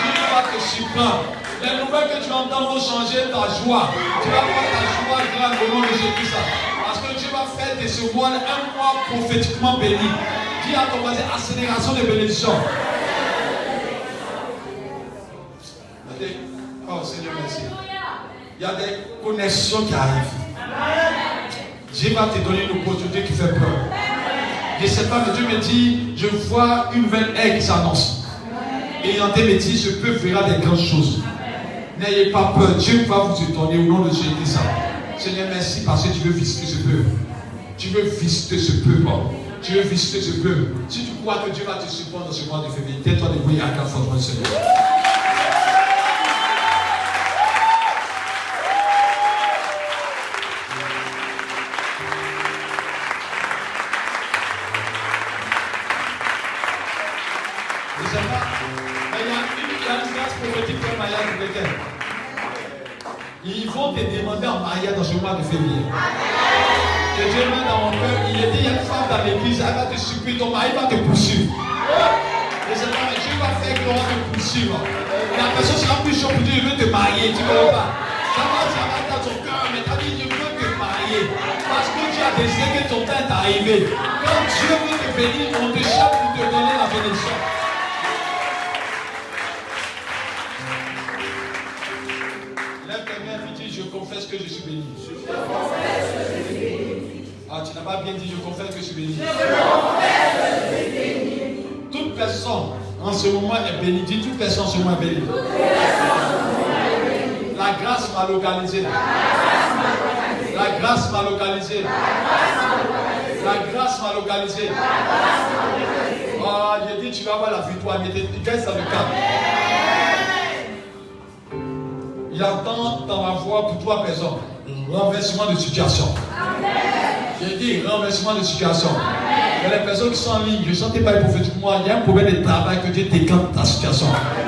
Dieu va te surprendre. Les nouvelles que tu entends vont changer ta joie. Tu vas voir ta joie grande au nom de Jésus. Parce que Dieu va faire de ce mois un mois prophétiquement béni. Dis à ton voisin, accélération de bénédiction. Oh Seigneur, merci. Il y a des connexions qui arrivent. Dieu va te donner une opportunité qui fait peur. Je ne sais pas, mais Dieu me dit, je vois une nouvelle ère qui s'annonce. Et en tes métiers, ce peuple verra des grandes choses. N'ayez pas peur, Dieu va vous étonner au nom de Jésus. Seigneur, merci parce que tu veux visiter ce peuple. Tu veux visiter ce peuple. Tu veux visiter ce peuple. Si tu crois que Dieu va te surprendre dans ce mois de février, tais-toi de briller à 4 fois devant le Seigneur. Ils vont te demander en mariage dans ce mois de février. Que Dieu met dans mon cœur. Il y a une femme dans l'église, elle va te supplier, ton mari va te poursuivre. Et c'est vrai, Dieu va faire qu'on va te poursuivre. La personne sera plus chaude pour dire, je veux te marier, tu ne veux pas. Ça va dans ton cœur, mais tu as dit, je veux te marier. Parce que tu as décidé que ton temps est arrivé. Quand Dieu veut te bénir, on te cherche pour te donner la bénédiction. Je confesse que je suis béni. Ah, tu n'as pas bien dit, je confesse que je suis béni. Toute personne en ce moment est bénie. Dis, toute personne en ce moment est bénie. La grâce m'a localisé. La grâce m'a localisé. La grâce m'a localisé. Ah, j'ai dit, tu vas avoir la victoire. Mais tu restes dans le cadre. Il entend dans ma voix pour 3 personnes. Renversement de situation. J'ai dit renversement de situation. Il y a les personnes qui sont en ligne, je ne sentais pas prophétiquement. Il y a un problème de travail que Dieu décante ta situation.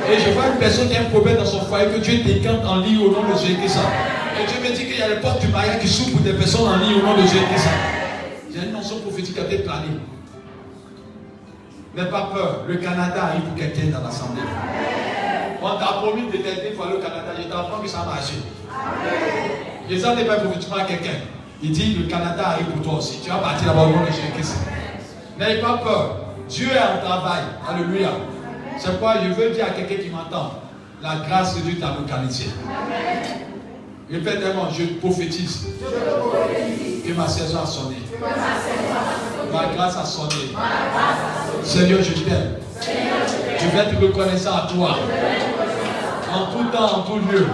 Et je vois une personne qui a un problème dans son foyer que Dieu décante en ligne au nom de Jésus. Et Dieu me dit qu'il y a les portes du mariage qui s'ouvrent pour des personnes en ligne au nom de Jésus. J'ai une notion prophétique qui a été planée. N'aie pas peur, le Canada arrive pour quelqu'un dans l'assemblée. On t'a promis de t'aider pour aller au Canada, je t'apprends que ça a marché. Je ne sentais pas prophétiquement à quelqu'un. Il dit, le Canada arrive pour toi aussi. Tu vas partir là-bas au nom de Jésus. N'ayez pas peur. Dieu est en travail. Alléluia. C'est pourquoi je veux dire à quelqu'un qui m'entend, la grâce de Dieu t'a localisé. Répète-moi, je prophétise que ma saison a sonné. Ma grâce a sonné. Seigneur, je t'aime. Je vais te reconnaître à toi. En tout temps, en tout lieu.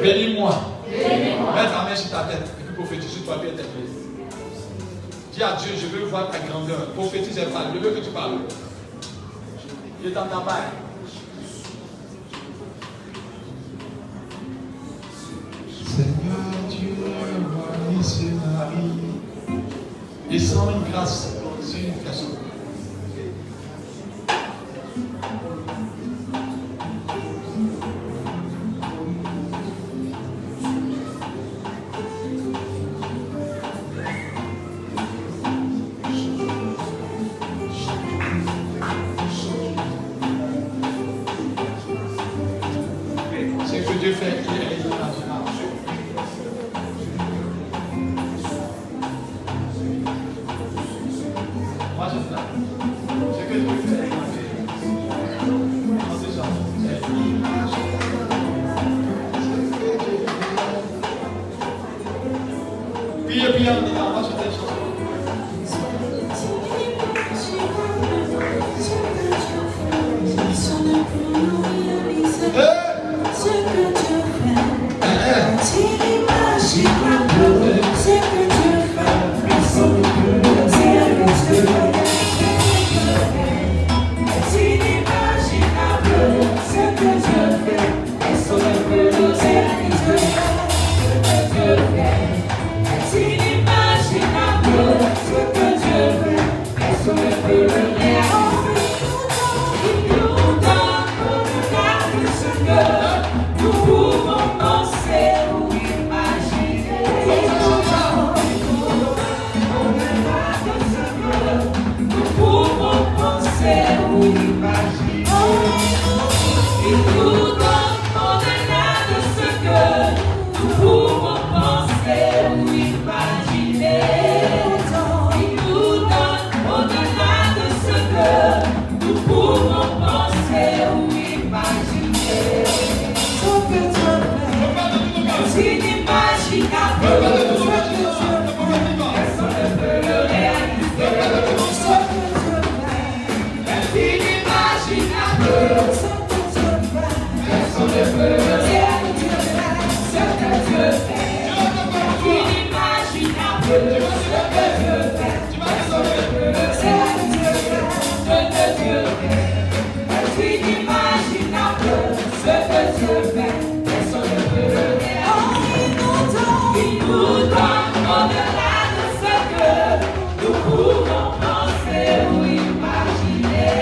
Bénis-moi. Mets ta main sur ta tête. Et puis prophétise sur toi, bien t'aider. Dis à Dieu, je veux voir ta grandeur. Prophétise et parle. Je veux que tu parles. Je t'entends pas. Seigneur Dieu, vois ici Marie. Descends une grâce sur une personne. C'est que Dieu fait qu'il est inimaginable. Moi je fais. C'est que Dieu fait. Non, c'est ça. C'est inimaginable. Priez en disant, moi je fais des choses. C'est que nous pouvons penser ou imaginer. Au-delà de ce que nous pouvons penser ou imaginer. Il nous donne au-delà de ce que nous pouvons penser ou imaginer. Il nous donne au-delà de ce que nous pouvons penser ou imaginer. Ce que Dieu fait, c'est inimaginable. Personne ne peut le réaliser. Ce que Dieu fait, c'est inimaginable. Personne ne peut le réaliser. Ce que Dieu fait, c'est inimaginable. Ce que Dieu fait, personne ne peut le réaliser. Ce que Dieu fait, c'est inimaginable. Ce que Dieu fait, personne ne peut le réaliser. Il nous donne au-delà de ce que nous pouvons penser ou imaginer.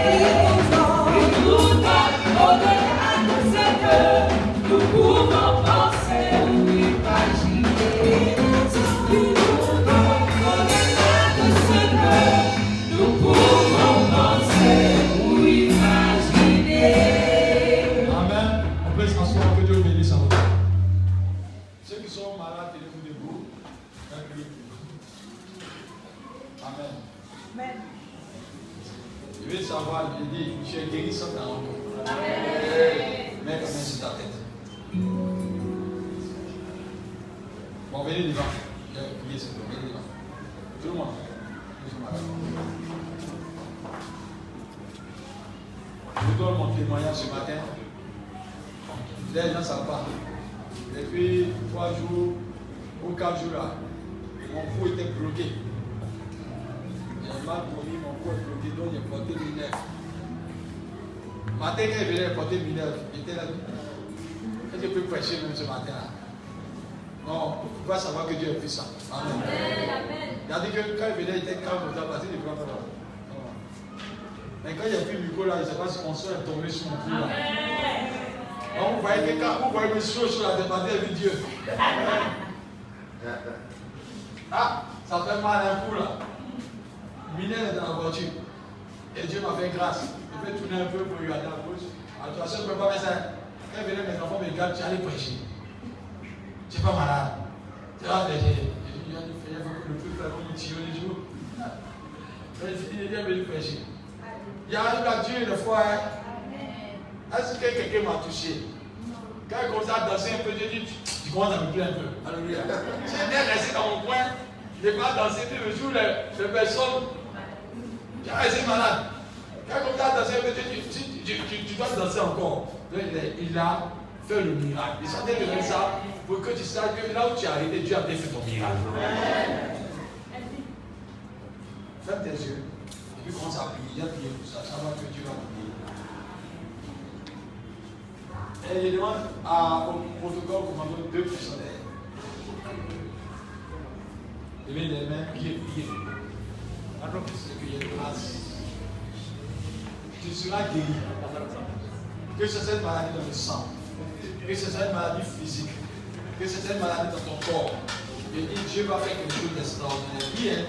Il nous donne au-delà de ce que nous pouvons penser ou imaginer. Il nous donne au-delà de ce que nous pouvons penser ou imaginer. Amen. On peut s'asseoir, que Dieu bénisse à vous. Ceux qui sont malades, tenez-vous debout. Amen. Je veux savoir, il dit, tu es guéri sans ta honte. Mets ta main sur ta tête. Bon, venez devant. Je vais prier ce venez devant. Tout le monde. Je vous donne mon témoignage ce matin. Les gens ne savent pas. Depuis 3 jours ou 4 jours là, mon cou était bloqué. J'ai mal connu, mon cou est bloqué, donc j'ai porté Minerve. Matin, quand il venait porter Minerve, j'étais là. Est-ce que je peux prêcher même ce matin là? Non, il faut savoir que Dieu est puissant. Amen. Il a dit que quand il venait, il était calme, il a passé des bras. Mais quand il n'y a plus le micro là, je ne sais pas si mon soeur est tombé sur mon cou là. Donc vous voyez que quand vous voyez mes choses sur la demande avec Dieu. Ah, ça fait mal un coup là. Minerve est dans la voiture. Et Dieu m'a fait grâce. Je vais tourner un peu pour regarder à gauche. Alors tu ne peux pas mettre ça. Quand il venait, mes enfants me regardent, tu allais prêcher. Tu n'es pas malade. Tu vas prêcher. Il a dit, il faut que le feu fasse comme un tiro les jours. Il est bien venu prêcher. Il y a eu la Dieu une fois. Est-ce que quelqu'un m'a touché? Quand il commence à danser un peu, j'ai dit, tu commences à me plaire un peu. Alléluia. J'ai bien resté dans mon coin. Je n'ai pas dansé tous les jours, les personnes. J'ai resté malade. Quand il commence à danser un peu, j'ai dit, tu dois danser encore. Il a fait le miracle. Il s'en est donné ça pour que tu saches que là où tu es arrêté, Dieu a bien fait ton miracle. Ferme tes yeux. Et puis commence à prier. Il a prié pour ça. Ça va que Dieu va prier. Et je demande au protocole commando 2 personnages. Levez les mains, priez. Alors que c'est qu'il y a une grâce. Tu seras guéri. Que ce soit une maladie dans le sang, que ce soit une maladie physique, que ce soit une maladie dans ton corps. Et Dieu va faire quelque chose d'extraordinaire. Bien.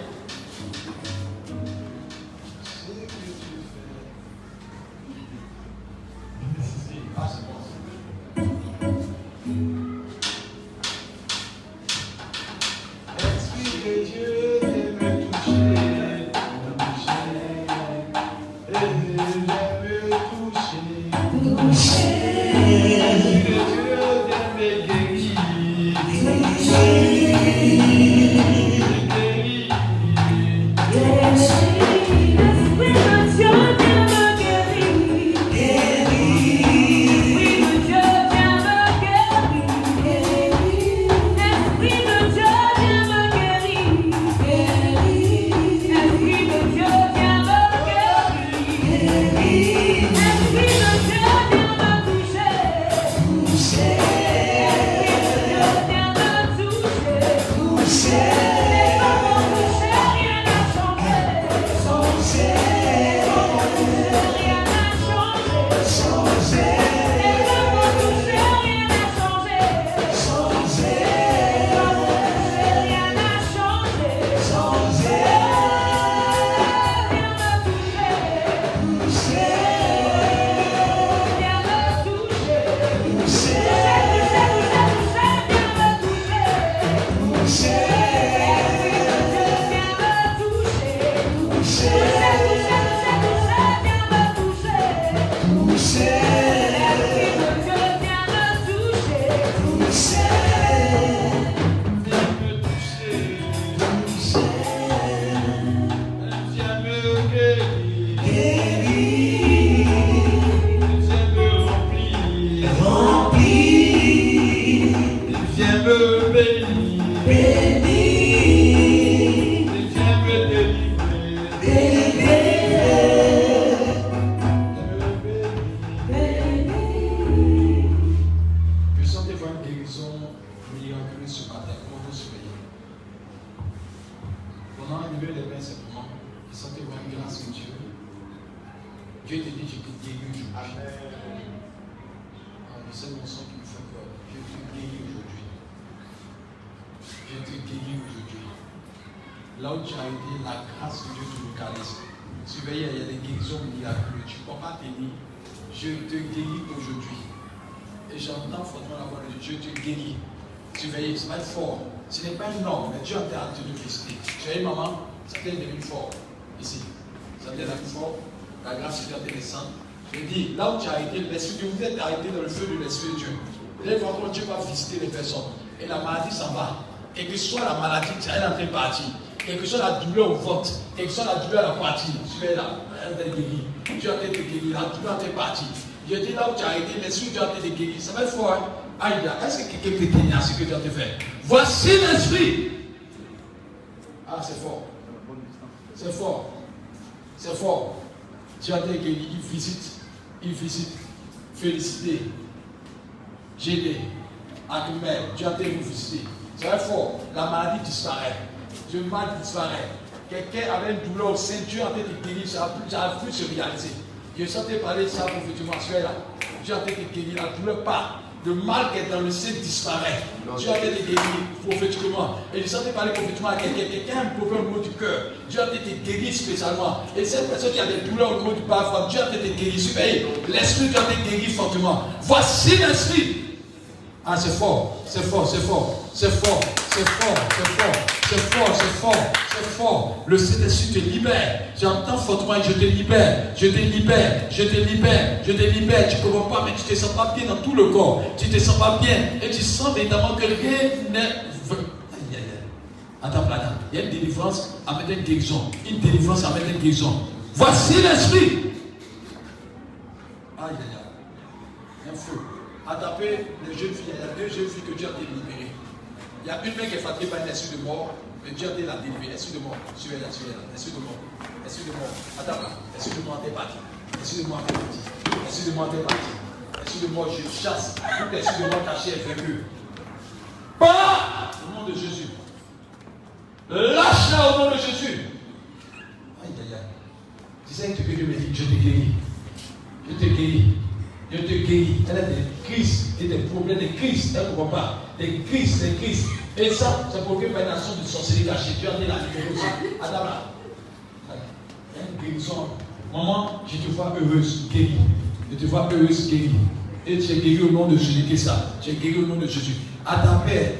Ah, c'est bon. Esprit de Dieu, viens me toucher, et viens me toucher. Esprit de Dieu, viens me guérir, Là où tu as été, la grâce de Dieu te localise. Surveillez, il y a des guérisons miraculeuses. Tu ne peux pas tenir. Je te guéris aujourd'hui. Et j'entends fortement la voix de Dieu. Dieu te guérit. Surveillez, ça va être fort. Ce n'est pas une norme, mais Dieu a été en train de visiter. Surveillez, maman, ça vient devenir fort. Ici. Ça vient devenir fort. La grâce de Dieu est descendre. Je dis, là où tu as été, l'Esprit de Dieu, vous êtes arrêté dans le feu de l'Esprit de Dieu. Vous allez voir comment Dieu va visiter les personnes. Et la maladie s'en va. Et que ce soit la maladie, elle est en train de partir. Quelque chose la douleur au ventre, quelque chose la douleur à la poitrine, tu es là, elle va te guérir. Tu as été guéri, la douleur est partie. Je dis là où tu as été, l'esprit tu as été guéri. Ça va être fort, hein? Aïda, est-ce que quelqu'un peut tenir à ce que tu as fait? Voici l'esprit. Ah, c'est fort. C'est fort. C'est fort. Tu as été guéri, il visite. Féliciter. Gêner. Accueillir. Tu as été visité. Ça va être fort. La maladie disparaît. Le mal disparaît. Quelqu'un avait une douleur au sein, Dieu a été guéri, ça a pu se réaliser. Je sentais parler de ça prophétiquement, là. Dieu a été guéri, la douleur part. Le mal qui est dans le sein disparaît. Dieu a été guéri prophétiquement. Et je sentais parler prophétiquement à quelqu'un. Quelqu'un a un problème au niveau du cœur. Dieu a été guéri spécialement. Et cette personne qui a des douleurs au niveau du bas, Dieu a été guéri. Surveillez, l'esprit a été guéri fortement. Voici l'esprit. Ah, c'est fort, c'est fort, c'est fort, c'est fort, c'est fort, c'est fort, c'est fort, c'est fort, c'est fort. Le Saint-Esprit te libère. J'entends fortement, je te libère, je te libère, je te libère, je te libère. Tu ne comprends pas, mais tu ne te sens pas bien dans tout le corps. Tu ne te sens pas bien et tu sens évidemment que rien n'est. Attends, il y a une délivrance à mettre une guérison. Une délivrance à mettre une guérison. Voici l'esprit. Aïe, aïe, aïe. Un feu. À taper les jeunes filles, il y a 2 jeunes filles que Dieu a délivrées. Il y a une main qui est fatiguée par un esprit de mort, mais Dieu a la délivrée. Esprit de mort, suivez-la, esprit de mort, esprit de mort. Attends là, esprit de mort t'es parti, esprit de mort t'es parti, esprit de mort t'es parti, esprit de mort je chasse, tout esprit de mort caché est vaincu. Pas au nom de Jésus. Lâche-la au nom de Jésus. Aïe aïe aïe. C'est ça que Dieu me dit, je te guéris. Je te guéris. Je te guéris. Elle a des crises et des problèmes, des crises. Elle ne comprend pas. Des crises, des crises. Et ça provoque par une action de sorcellerie cachée. Tu as dit la libérer aussi. Adam là. Il y a une guérison. Maman, je te vois heureuse, guérie. Je te vois heureuse, guérie. Et tu es guéri au nom de Jésus. Qu'est-ce que ça? Tu es guéri au nom de Jésus. À ta paix.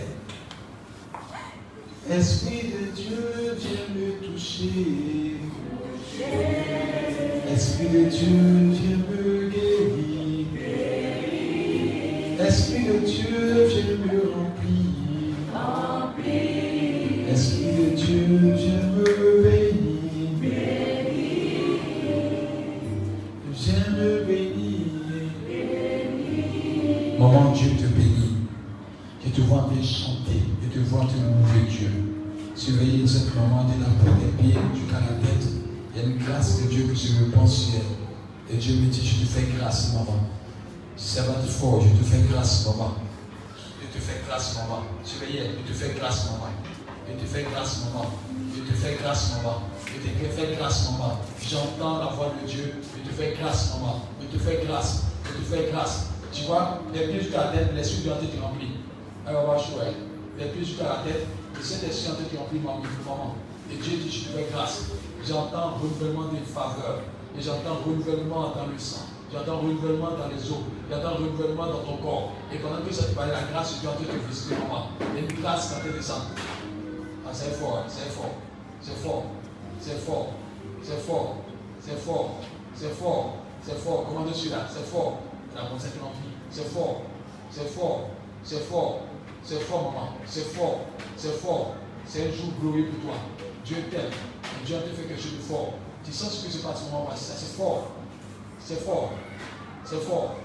Esprit de Dieu, viens me toucher. Esprit de Dieu, viens me guérir. Esprit de Dieu, viens me remplir. Esprit de Dieu, viens me bénir. Viens me bénir. Maman, Dieu te bénit. Je te vois en train de chanter. Je te vois en train de louer Dieu. Surveillez cette maman de la peau des pieds jusqu'à la tête. Il y a une grâce de Dieu qui se répand sur elle. Et Dieu me dit, je te fais grâce, maman. Ça va être fort, je te fais grâce, maman. Je te fais grâce, maman. Surveillez, je te fais grâce, maman. Je te fais grâce, maman. Je te fais grâce, maman. Je te fais grâce, maman. J'entends la voix de Dieu. Je te fais grâce, maman. Je te fais grâce. Je te fais grâce. Tu vois, les pieds jusqu'à la tête, l'esprit de la tête est rempli. Alors, va jouer. Les pieds jusqu'à la tête, le Saint-Esprit en tête est rempli, maman. Et Dieu dit, je te fais grâce. J'entends renouvellement des faveurs. Et j'entends renouvellement dans le sang. J'entends renouvellement dans les os. J'entends renouvellement dans ton corps. Et pendant que ça te parle, la grâce de Dieu en train de te visiter, maman. Il y a une grâce quand tu descends. Ah, c'est fort, c'est fort. C'est fort. C'est fort. C'est fort. C'est fort. C'est fort. C'est fort. Commandez celui-là. C'est fort. La montagne qui remplit. C'est fort. C'est fort. C'est fort. C'est fort, maman. C'est fort. C'est fort. C'est un jour glorieux pour toi. Dieu t'aime. Dieu te fait quelque chose de fort. Tu sens ce que se passe au moment où c'est fort. C'est fort. C'est fort.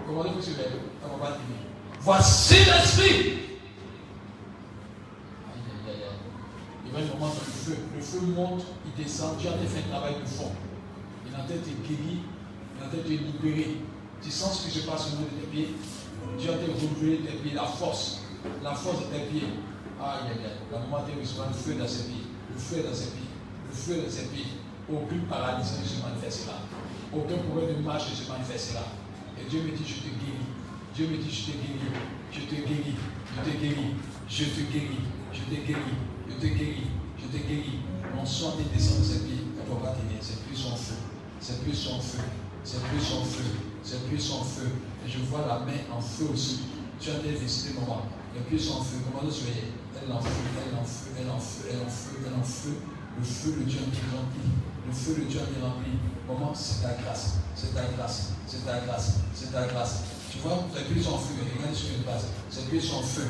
Commandez-vous sur les deux. Ça va pas finir. Voici l'esprit. Il va y avoir un moment dans le feu. Le feu monte, il descend. Dieu a fait un travail de fond. Il a en train de te guérir. Il a en train de te libérer. Tu sens ce qui se passe au niveau de tes pieds. Dieu a renouvelé tes pieds. La force de tes pieds. Aïe, aïe, aïe. La maman te reçoit le feu dans ses pieds. Le feu dans ses pieds. Le feu dans ses pieds. Aucune paralysie ne se manifestera. Aucun problème de marche ne se manifestera. Et Dieu me dit, je te guéris. Dieu me dit, je te guéris. Je te guéris. Je te guéris. Je te guéris. Je te guéris. Je te guéris. Je te guéris. Mon sang est descendu de ses pieds. Elle ne peut pas tenir. C'est plus son feu. C'est plus son feu. C'est plus son feu. C'est plus son feu. Et je vois la main en feu aussi. Tu as été visité, maman. Et puis son feu. Comment vous soyez? Elle en feu. Elle en feu. Elle en feu. Elle en feu. Elle en feu. Le feu, le Dieu qui remplit. Le feu, le Dieu qui remplit. Maman, c'est ta grâce. C'est ta grâce. C'est ta grâce. C'est ta grâce. Tu vois, c'est plus son feu. Regardez ce qui se passe. C'est plus son feu.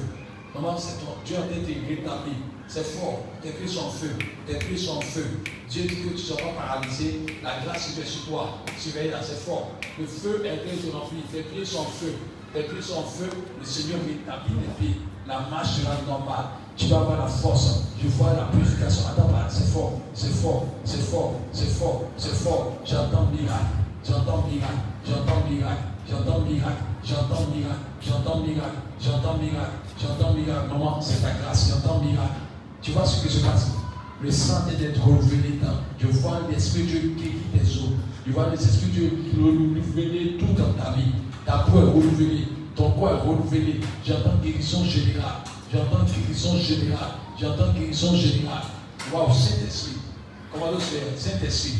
Maman, c'est ton Dieu a été rétabli. C'est fort. T'es plus son feu. T'es plus son feu. Dieu dit que tu ne seras pas paralysé. La grâce qui est sur toi. Surveille là, c'est fort. Le feu a été rempli. T'es plus son feu. T'es plus son feu. Le Seigneur rétablit tes pieds. La marche sera normale. Tu vas avoir la force. Je vois la purification. Attends, c'est fort. C'est fort. C'est fort. C'est fort. C'est fort. J'entends miracle. J'entends miracle. J'entends miracle. J'entends miracle. J'entends miracle. J'entends miracle. J'entends miracle. J'entends miracle. Maman, c'est ta grâce. J'entends miracle. Tu vois ce qui se passe? Le sang est d'être renouvelé. Je vois l'Esprit de Dieu guérir tes os. Je vois l'Esprit de Dieu renouveler tout dans ta vie. Ta peau est renouvelée. Ton corps est renouvelé. J'entends guérison générale. J'entends guérison générale. J'entends guérison générale. Waouh, Saint-Esprit. Comment le faire? Saint-Esprit.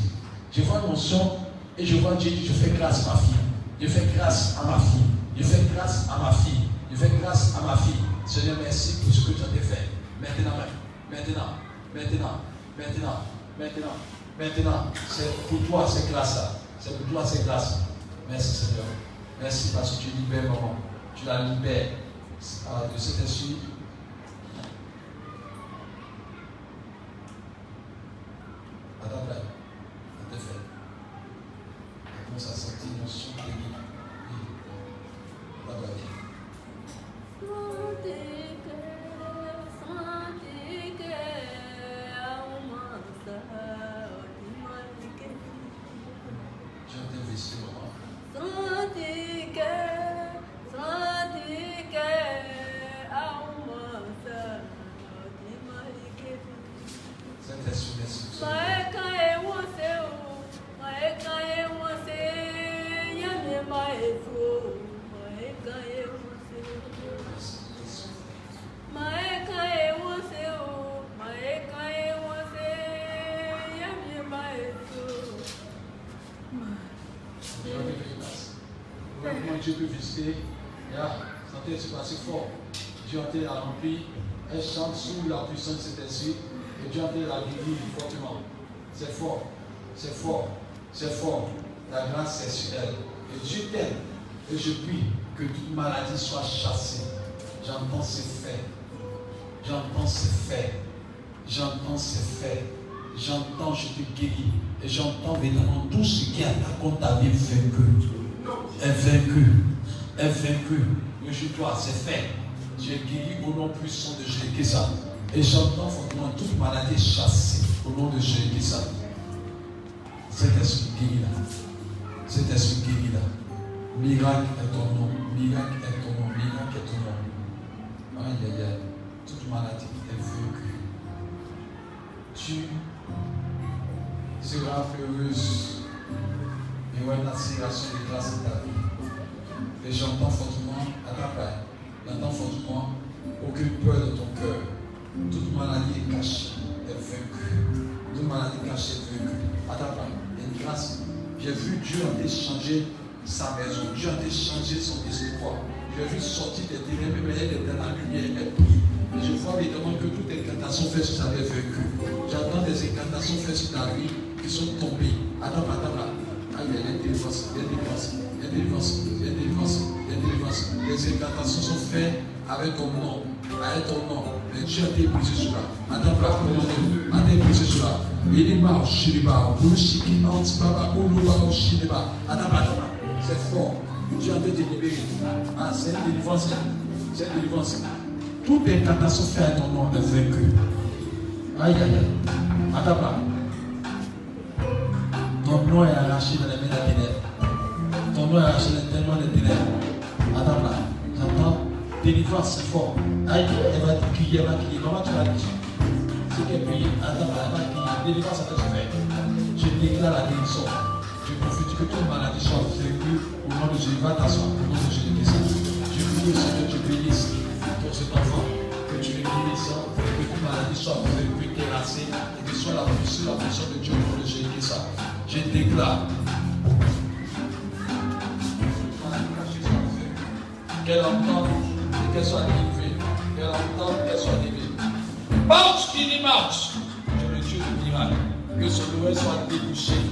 Je vois mon son et je vois Dieu. Je fais grâce à ma fille. Je fais grâce à ma fille. Je fais grâce à ma fille. Je fais grâce à ma fille. Seigneur, merci pour ce que tu as fait. Maintenant, c'est pour toi, c'est grâce. C'est pour toi, c'est grâce. Merci Seigneur. Merci parce que tu libères maman. Tu la libères de cet esprit. Attends, là. Ça te fait. On commence à sentir une notion de vie. Là-bas, je t'investis, maman. Saint-Esprit, merci. Dieu peut visiter. Sentez se passer fort. Dieu a été rempli. Elle chante sous la puissance de cet esprit. Et Dieu a été la guérir fortement. C'est fort. C'est fort. C'est fort. La grâce est sur elle. Et Dieu t'aime. Et je prie que toute maladie soit chassée. J'entends ces faits. J'entends ces faits. J'entends ces faits. J'entends, je te guéris. Et j'entends évidemment tout ce qui attaque contre ta vie vaincu. Est vaincu. Est vaincu. Réjouis-toi, c'est fait. Tu es guéri au nom puissant de Jésus. Et j'entends fortement toute maladie chassée au nom de Jésus. Cet esprit guéri là. Cet esprit guéri là. Miracle est ton nom. Miracle est ton nom. Miracle est ton nom. Aïe aïe aïe. Toute maladie est vaincue. Tu seras heureuse. Et ouais, l'attiration de grâce de ta vie. Et j'entends fortement, j'entends fortement aucune peur de ton cœur. Toute maladie est cachée, est vaincue. Toute maladie cachée est vaincue. Attends, il y a une grâce. J'ai vu Dieu en changer sa maison. Dieu en changer son espoir. J'ai vu sortir des ténèbres, mais elle est dans la lumière, elle prie. Et je vois évidemment que toute incantation faite sur sa vie est vaincue. J'entends des incantations faites sur ta vie qui sont tombées. Attends là. Aïe, il y a une délivrance, il y a une délivrance, il y a une délivrance, il y a une délivrance, il y a une délivrance. Les incantations sont faites avec ton nom, avec ton nom. Mais Dieu a débrisé cela. Attends, pas commandé, a débrisé cela. Il marche, Shiriba, Bouchiki, Antibaba, Oulouba, Shiriba. Attends, c'est fort. Dieu a été libéré. Ah, c'est une délivrance. C'est une délivrance. Toute incantation faite avec ton nom est vaincue. Aïe, aïe, aïe. Attends, pas. Ton nom est arraché dans les mains des ténèbres. Ton nom est arraché tellement des ténèbres. Attends là, j'entends délivrance, c'est fort. Aïe, elle va te crier, elle va crier. Comment tu vas dire? C'est qu'elle prie. Attends là, elle va crier. Délivrance, ça te fait. Je déclare la guérison. Je confie que toute maladie soit vécue au nom de Jésus. Va t'asseoir au nom de Jésus. Je prie aussi que tu bénisses pour cet enfant. Que tu le guérisses. Que toute maladie soit vécue, terrassée. Et que soit la puissance de Dieu au nom de Jésus. Je déclare qu'elle entende et qu'elle soit délivrée. Qu'elle entende et qu'elle soit délivrée. Marche qui n'y marche. Je le Dieu du miracle. Que son oreille soit débouchée.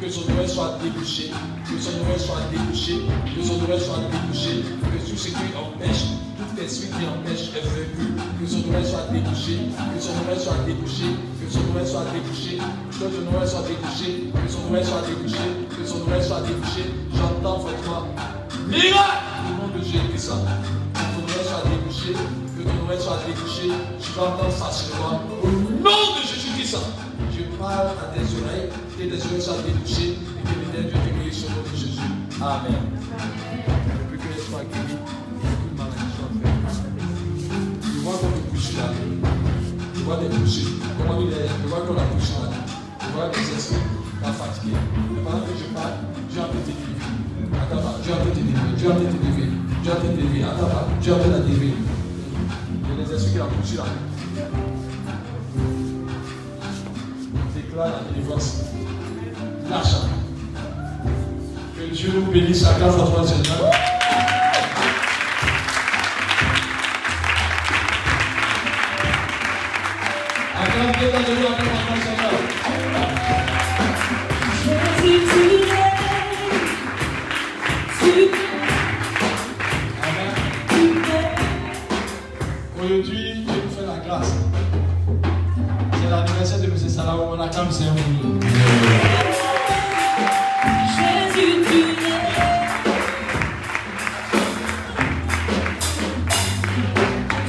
Que son oreille soit débouchée. Que son oreille soit débouchée. Que son oreille soit débouchée. Que tout ce qui empêche, tout esprit qui empêche est vaincu. Que son oreille soit débouchée. Que son oreille soit débouchée. Que son oreille soit débouchée. Que son oreille soit débouchée. Que son oreille soit débouchée. Que son oreille soit débouchée. J'entends fortement. Miracle! Au nom de Jésus-Christ. Que ton oreille soit débouchée. Que ton oreille soit débouchée. Je vais entendre ça sur toi. Au nom de Jésus-Christ. Je parle à tes oreilles. Que tes oreilles soient débouchées. Et que l'éternel Dieu te guérisse au nom de Jésus. Amen. Depuis que tu sois guéri, toute maladie soit faite. Je vois qu'on te couche là. Je vois des couches. Comment il est? Je vois qu'on a couché là. Je vois des esprits. Pas fatigué. Mais pendant que je parle, Dieu a été délivrer. Attends, Dieu a été délivrer. Dieu a été délivrer. Dieu a été délivrer. Attends, Dieu a été la délivrer. Il y a des esprits qui ont couché là. Déclare la délivrance. Lâche. Que Dieu nous bénisse à 4 fois Seigneur. Acclamez dans le nom de notre Seigneur. Aujourd'hui, Dieu nous fait la grâce. C'est l'anniversaire de M. Salah où on acclame Seigneur. Jésus, tu es.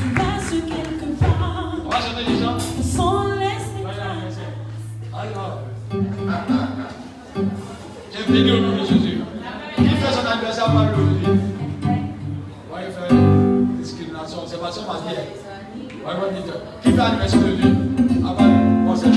Tu passes quelque part. On va chanter les gens. Sans laisser. J'ai béni au nom de Jésus. Qui fait son anniversaire par aujourd'hui? Ouais, il fait discrimination. C'est pas son manière. Ouais, qui fait l'anniversaire de Dieu? Avant, moi, c'est